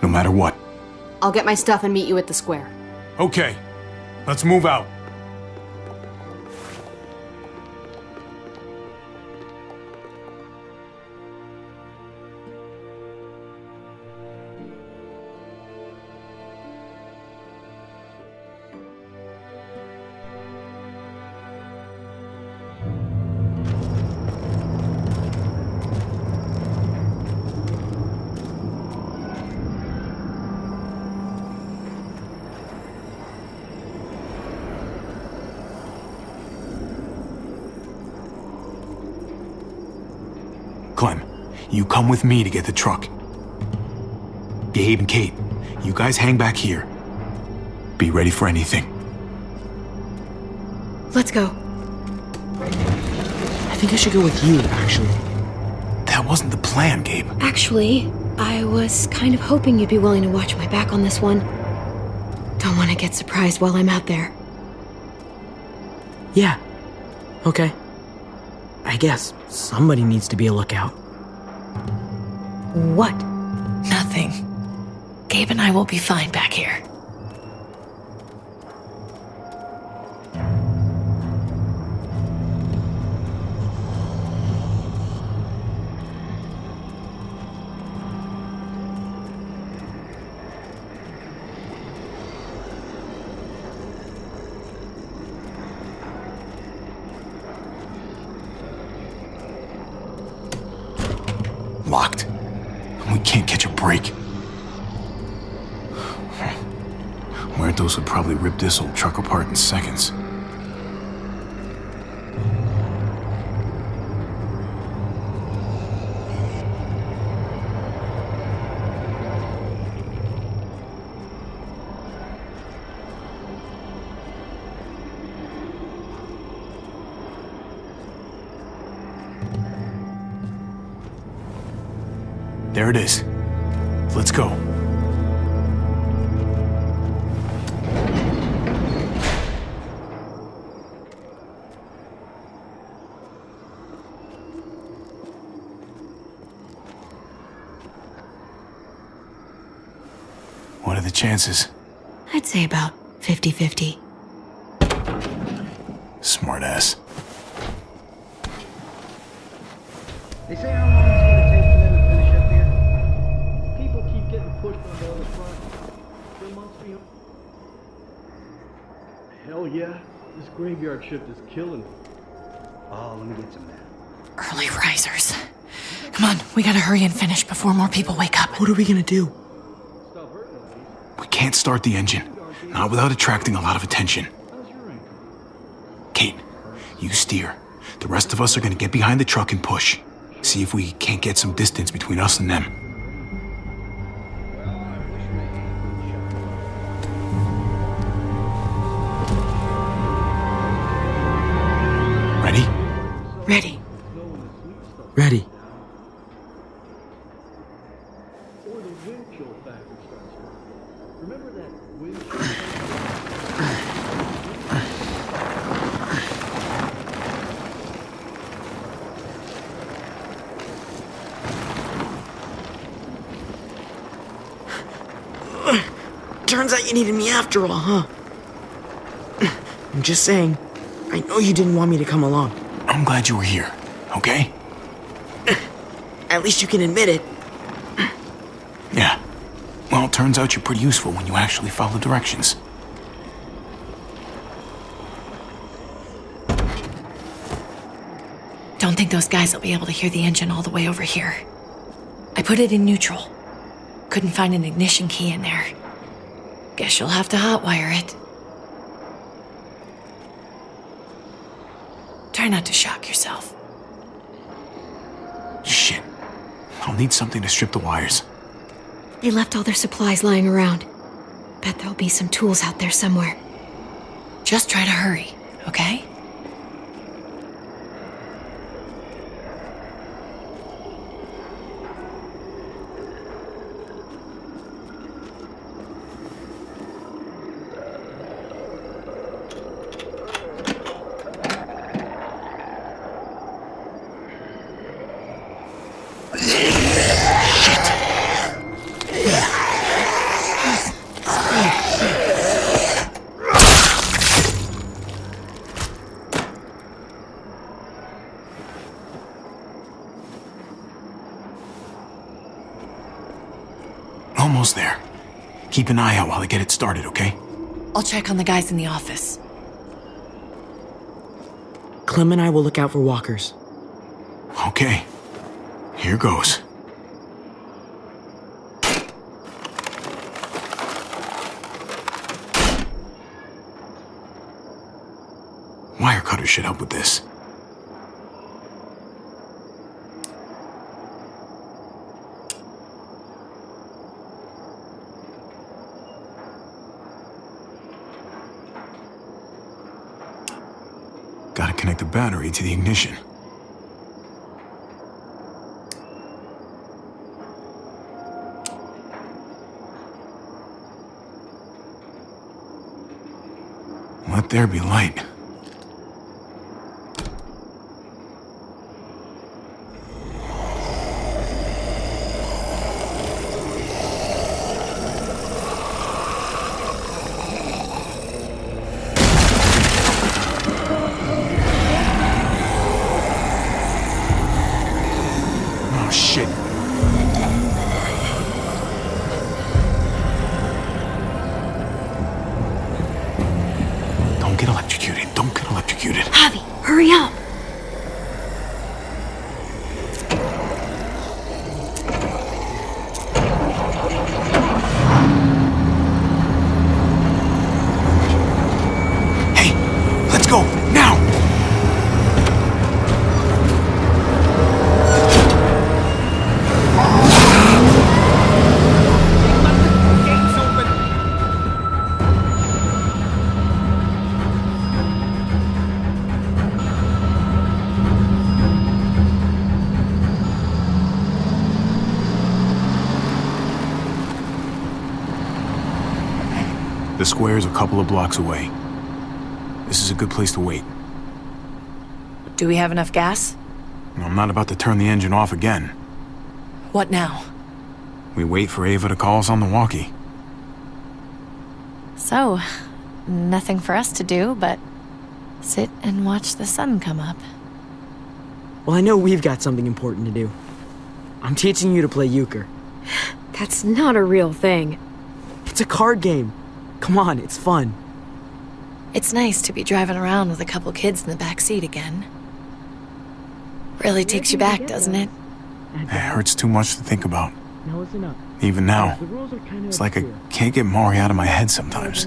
no matter what. I'll get my stuff and meet you at the square. Okay, let's move out. Clem, you come with me to get the truck. Gabe and Kate, you guys hang back here. Be ready for anything. Let's go. I think I should go with you, actually. That wasn't the plan, Gabe. Actually, I was kind of hoping you'd be willing to watch my back on this one. Don't want to get surprised while I'm out there. Yeah. Okay. I guess somebody needs to be a lookout. What? Nothing. Gabe and I will be fine back here. Locked. We can't catch a break. Muertos would probably rip this old truck apart in seconds. There it is. Let's go. What are the chances? I'd say about 50-50. Smartass. They say how long it's gonna take for them to finish up here. People keep getting pushed on the other front. There must be. Hell yeah, this graveyard shift is killing me. Oh, let me get some of that. Early risers. Come on, we gotta hurry and finish before more people wake up. What are we gonna do? We can't start the engine. Not without attracting a lot of attention. Kate, you steer. The rest of us are gonna get behind the truck and push. See if we can't get some distance between us and them. Ready? Ready. Ready. Or the wind chill factor starts working. Remember that wind chill? Turns out you needed me after all, huh? I'm just saying, I know you didn't want me to come along. I'm glad you were here, okay? At least you can admit it. Yeah. Well, it turns out you're pretty useful when you actually follow directions. Don't think those guys will be able to hear the engine all the way over here. I put it in neutral. Couldn't find an ignition key in there. Guess you'll have to hotwire it. Try not to shock yourself. Shit. I'll need something to strip the wires. They left all their supplies lying around. Bet there'll be some tools out there somewhere. Just try to hurry, okay? Almost there. Keep an eye out while I get it started, okay? I'll check on the guys in the office. Clem and I will look out for walkers. Okay. Here goes. Wire cutter should help with this. Gotta connect the battery to the ignition. Let there be light. The square's a couple of blocks away. This is a good place to wait. Do we have enough gas? I'm not about to turn the engine off again. What now? We wait for Ava to call us on the walkie. So, nothing for us to do but sit and watch the sun come up. Well, I know we've got something important to do. I'm teaching you to play euchre. That's not a real thing. It's a card game. Come on, it's fun. It's nice to be driving around with a couple kids in the back seat again. Really takes you back, doesn't it? It hurts too much to think about. Now listen up. Even now, The rules are kind of it's like I obscure. can't get Mari out of my head sometimes.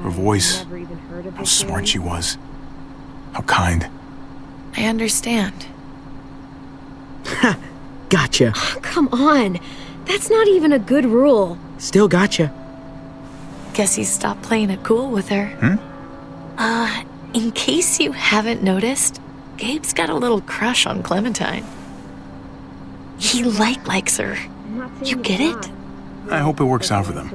Her voice, how smart she was, how kind. I understand. Gotcha. Come on. That's not even a good rule. Still gotcha. Guess he stopped playing it cool with her. In case you haven't noticed, Gabe's got a little crush on Clementine. He likes her. You get it? I hope it works out for them.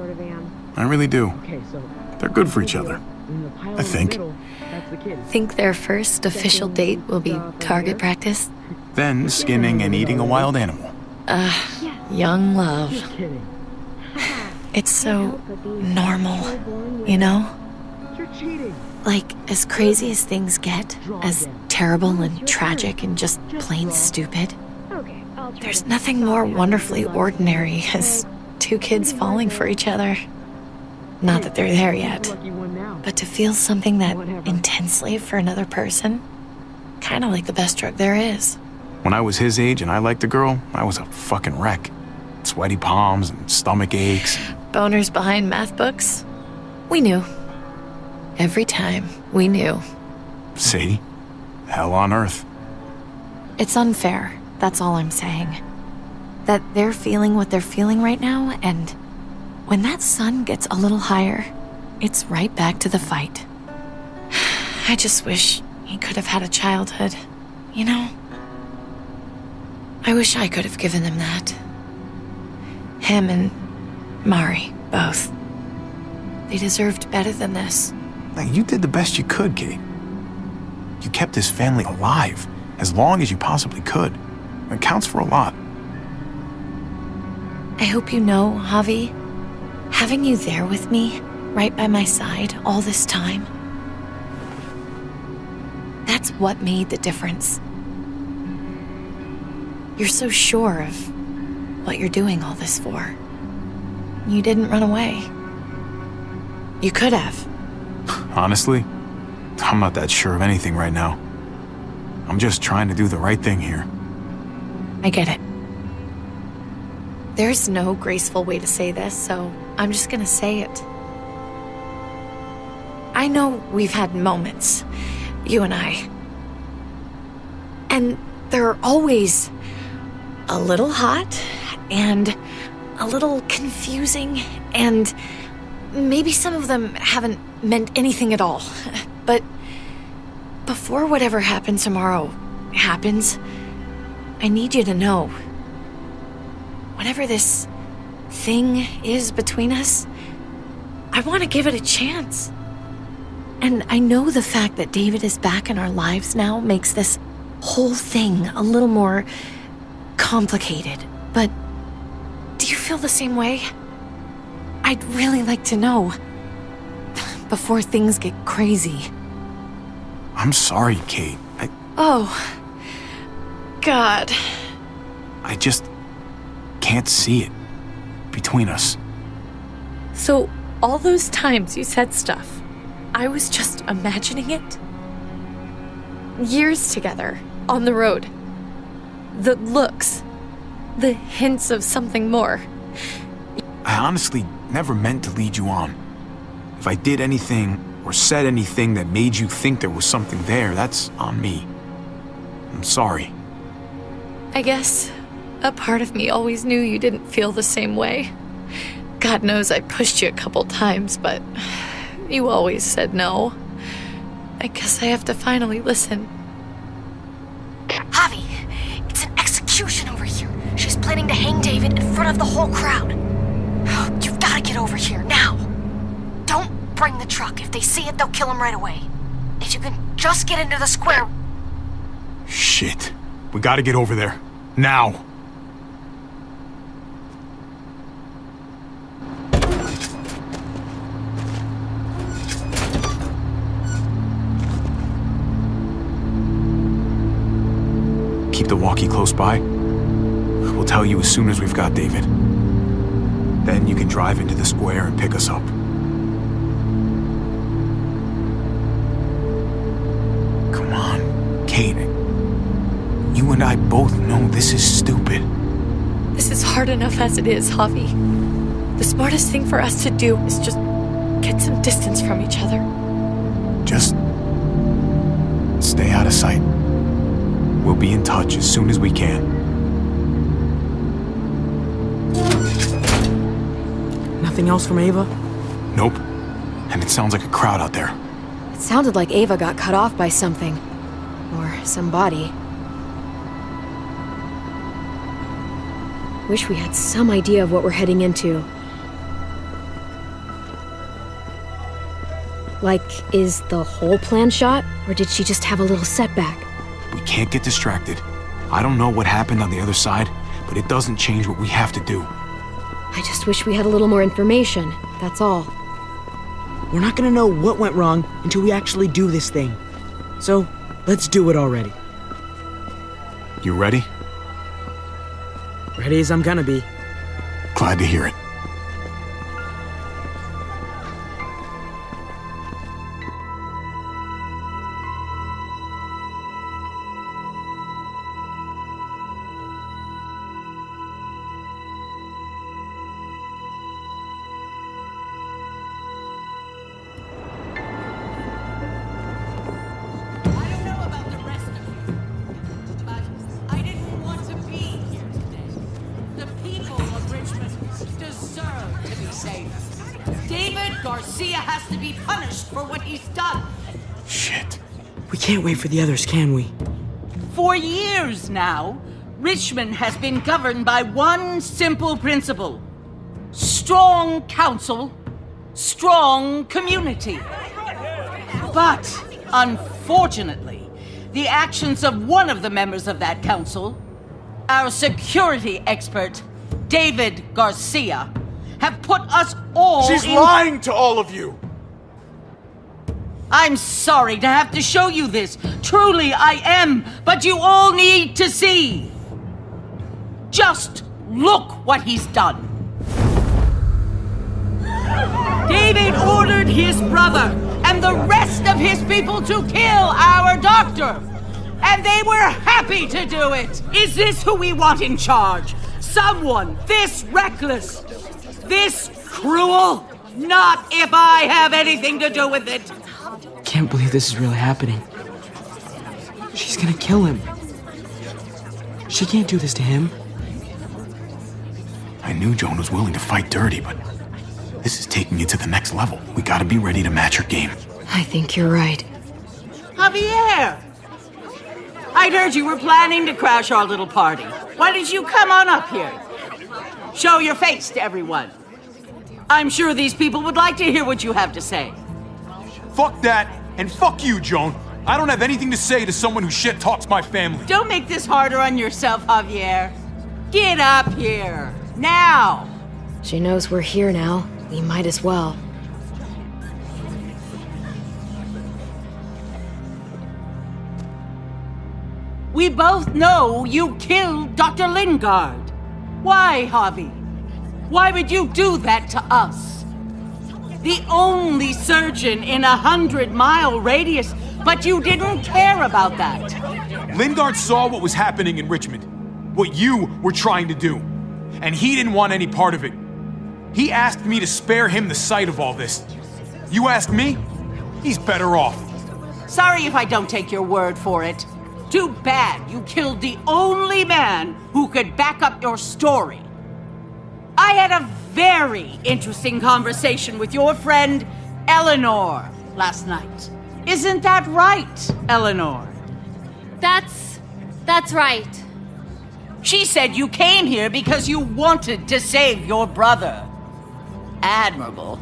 I really do. Okay, so They're good for each other. in the pile I in the think. middle, that's the kid. Think their first official date will be target practice? Then skinning and eating a wild animal. Young love. Just kidding. It's so normal, you know? You're cheating. Like, as crazy as things get, as terrible and tragic and just plain stupid, there's nothing more wonderfully ordinary as two kids falling for each other. Not that they're there yet, Lucky one now. but to feel something that intensely for another person, kind of like the best drug there is. When I was his age and I liked a girl, I was a fucking wreck. Sweaty palms and stomach aches. Boners behind math books? We knew. Every time, we knew. See? Hell on earth. It's unfair, that's all I'm saying. That they're feeling what they're feeling right now, and when that sun gets a little higher, it's right back to the fight. I just wish he could have had a childhood, you know? I wish I could have given them that. Him and Mari, both. They deserved better than this. Now, you did the best you could, Kate. You kept his family alive as long as you possibly could. It counts for a lot. I hope you know, Javi, having you there with me, right by my side all this time, that's what made the difference. You're so sure of what you're doing all this for. You didn't run away. You could have. Honestly, I'm not that sure of anything right now. I'm just trying to do the right thing here. I get it. There's no graceful way to say this, so I'm just gonna say it. I know we've had moments, you and I. And they're always a little hot and a little confusing, and maybe some of them haven't meant anything at all. But before whatever happens tomorrow happens, I need you to know, whatever this thing is between us, I want to give it a chance. And I know the fact that David is back in our lives now makes this whole thing a little more complicated. But do you feel the same way? I'd really like to know before things get crazy. I'm sorry, Kate. Oh, God. I just can't see it between us. So, all those times you said stuff, I was just imagining it? Years together, on the road. The looks, the hints of something more. I honestly never meant to lead you on. If I did anything or said anything that made you think there was something there, that's on me. I'm sorry. I guess a part of me always knew you didn't feel the same way. God knows I pushed you a couple times, but you always said no. I guess I have to finally listen. Javi, it's an execution over here. She's planning to hang David in front of the whole crowd. You've got to get over here now. Don't bring the truck. If they see it, they'll kill him right away. If you can just get into the square... Shit. We gotta get over there. Now. Keep the walkie close by. We'll tell you as soon as we've got David. Then you can drive into the square and pick us up. Come on, Kate. You and I both know this is stupid. This is hard enough as it is, Javi. The smartest thing for us to do is just get some distance from each other. Just stay out of sight. We'll be in touch as soon as we can. Nothing else from Ava? Nope. And it sounds like a crowd out there. It sounded like Ava got cut off by something. Or somebody. Wish we had some idea of what we're heading into. Like, is the whole plan shot? Or did she just have a little setback? We can't get distracted. I don't know what happened on the other side, but it doesn't change what we have to do. I just wish we had a little more information, that's all. We're not gonna know what went wrong until we actually do this thing. So, let's do it already. You ready? Ready as I'm gonna be. Glad to hear it. Garcia has to be punished for what he's done. Shit. We can't wait for the others, can we? For years now, Richmond has been governed by one simple principle. Strong council, strong community. But, unfortunately, the actions of one of the members of that council, our security expert, David Garcia, have put us all She's lying to all of you! I'm sorry to have to show you this. Truly, I am. But you all need to see. Just look what he's done. David ordered his brother and the rest of his people to kill our doctor. And they were happy to do it. Is this who we want in charge? Someone this reckless? This cruel? Not if I have anything to do with it. Can't believe this is really happening. She's gonna kill him. She can't do this to him. I knew Joan was willing to fight dirty, but this is taking it to the next level. We gotta be ready to match her game. I think you're right. Javier! I'd heard you were planning to crash our little party. Why did you come on up here? Show your face to everyone. I'm sure these people would like to hear what you have to say. Fuck that, and fuck you, Joan. I don't have anything to say to someone who shit-talks my family. Don't make this harder on yourself, Javier. Get up here, now! She knows we're here now. We might as well. We both know you killed Dr. Lingard. Why, Javi? Why would you do that to us? The only surgeon in 100-mile radius, but you didn't care about that. Lingard saw what was happening in Richmond, what you were trying to do, and he didn't want any part of it. He asked me to spare him the sight of all this. You ask me? He's better off. Sorry if I don't take your word for it. Too bad you killed the only man who could back up your story. I had a very interesting conversation with your friend Eleanor last night. Isn't that right, Eleanor? That's right. She said you came here because you wanted to save your brother. Admirable.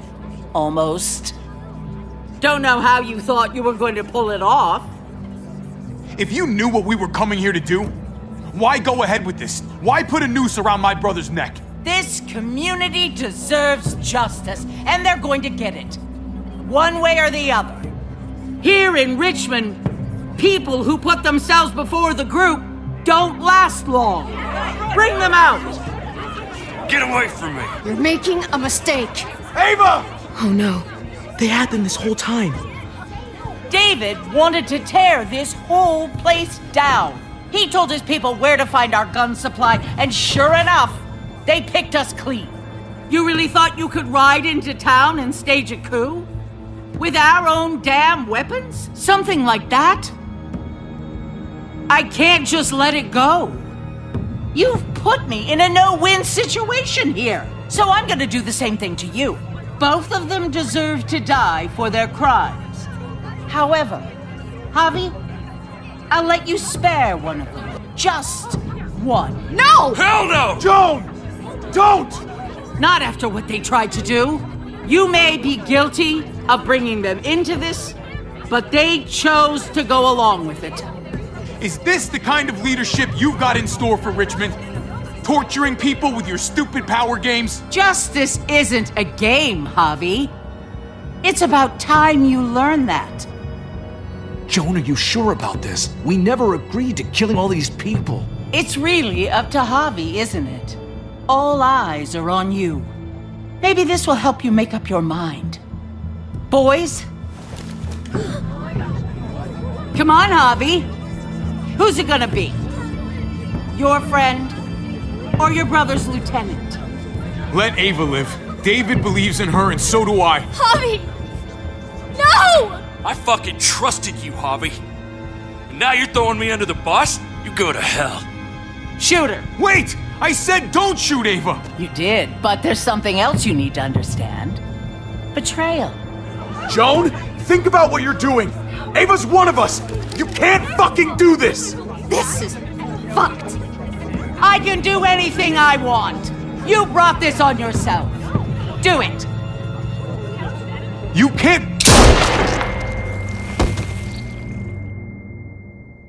Almost. Don't know how you thought you were going to pull it off. If you knew what we were coming here to do, why go ahead with this? Why put a noose around my brother's neck? This community deserves justice, and they're going to get it. One way or the other. Here in Richmond, people who put themselves before the group don't last long. Bring them out. Get away from me. You're making a mistake. Ava! Oh no. They had them this whole time. David wanted to tear this whole place down. He told his people where to find our gun supply, and sure enough, they picked us clean. You really thought you could ride into town and stage a coup? With our own damn weapons? Something like that? I can't just let it go. You've put me in a no-win situation here, so I'm gonna do the same thing to you. Both of them deserve to die for their crimes. However, Javi, I'll let you spare one of them. Just one. No! Hell no! Joan! Don't! Not after what they tried to do. You may be guilty of bringing them into this, but they chose to go along with it. Is this the kind of leadership you've got in store for Richmond? Torturing people with your stupid power games? Justice isn't a game, Javi. It's about time you learn that. Joan, are you sure about this? We never agreed to killing all these people. It's really up to Javi, isn't it? All eyes are on you. Maybe this will help you make up your mind. Boys? Come on, Javi. Who's it gonna be? Your friend or your brother's lieutenant? Let Ava live. David believes in her, and so do I. Javi! No! I fucking trusted you, Javi. And now you're throwing me under the bus? You go to hell. Shoot her. Wait! I said don't shoot Ava! You did, but there's something else you need to understand. Betrayal. Joan, think about what you're doing. Ava's one of us. You can't fucking do this! This is fucked. I can do anything I want. You brought this on yourself. Do it. You can't...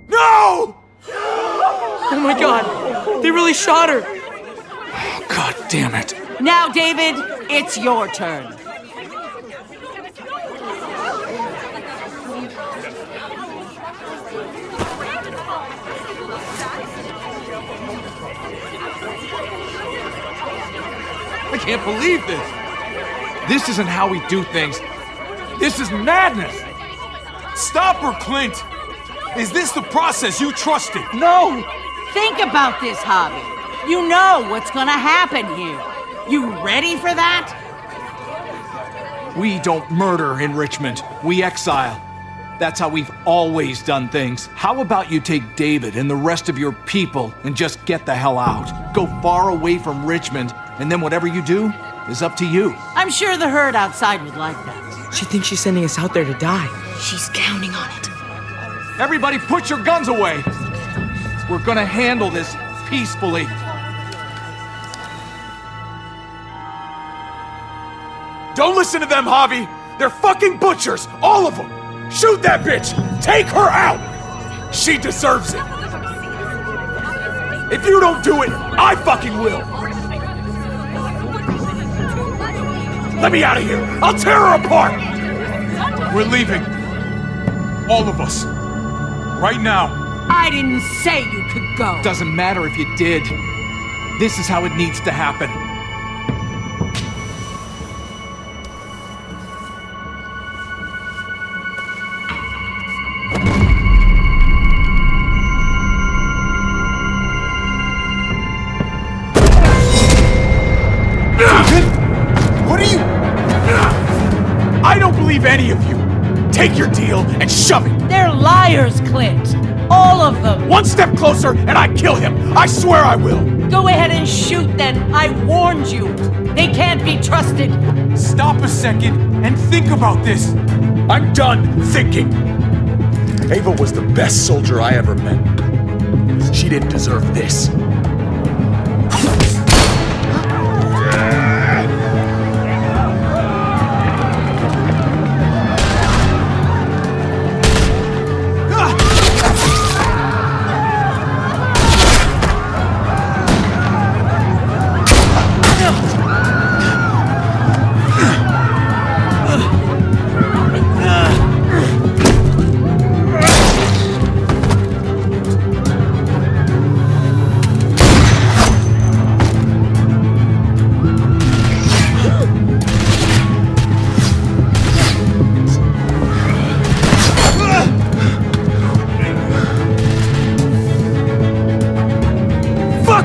No! Oh my god, they really shot her. God damn it. Now, David, it's your turn. I can't believe this. This isn't how we do things. This is madness. Stop her, Clint! Is this the process you trusted? No! Think about this, Javi. You know what's gonna happen here. You ready for that? We don't murder in Richmond. We exile. That's how we've always done things. How about you take David and the rest of your people and just get the hell out? Go far away from Richmond, and then whatever you do is up to you. I'm sure the herd outside would like that. She thinks she's sending us out there to die. She's counting on it. Everybody put your guns away. We're gonna handle this peacefully. Don't listen to them, Javi! They're fucking butchers! All of them! Shoot that bitch! Take her out! She deserves it! If you don't do it, I fucking will! Let me out of here! I'll tear her apart! We're leaving. All of us. Right now. I didn't say you could go. Doesn't matter if you did. This is how it needs to happen. What are you... I don't believe any of you. Take your deal and shove it. They're liars, Clint. All of them. One step closer and I kill him. I swear I will. Go ahead and shoot then. I warned you. They can't be trusted. Stop a second and think about this. I'm done thinking. Ava was the best soldier I ever met. She didn't deserve this.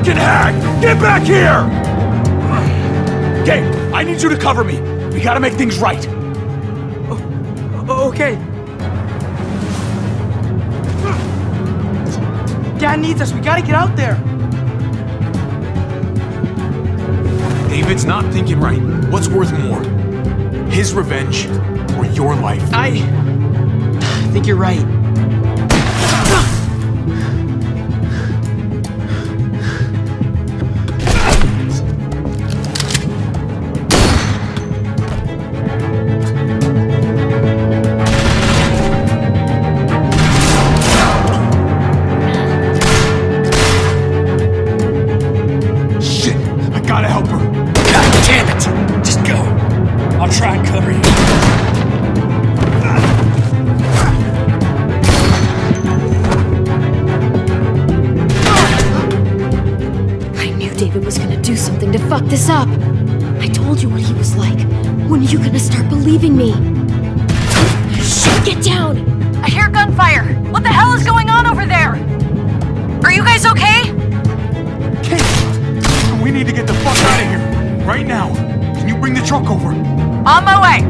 fucking hag! Get back here! Gabe, I need you to cover me. We gotta make things right. Okay. Dad needs us. We gotta get out there. David's not thinking right. What's worth more? His revenge or your life? I think you're right. Shit! I gotta help her. God damn it! Just go. I'll try and cover you. I knew David was gonna do something to fuck this up. I told you what he was like. When are you gonna start believing me? Shit, get down! I hear gunfire. What the hell is going on over there? Are you guys okay? Kate! We need to get the fuck out of here. Right now. Can you bring the truck over? On my way.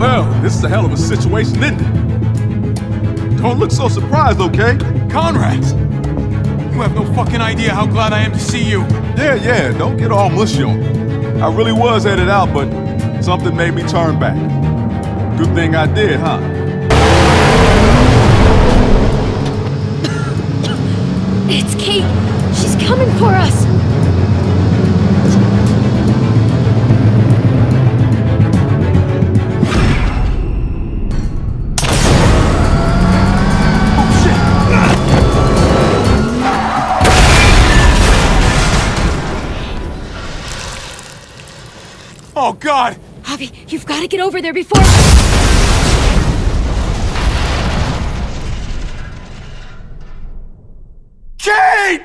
Well, this is a hell of a situation, isn't it? Don't look so surprised, okay? Conrad! You have no fucking idea how glad I am to see you. Yeah, don't get all mushy on me. I really was headed out, but something made me turn back. Good thing I did, huh? It's Kate! She's coming for us! Oh, God! Javi, you've got to get over there before... Kate!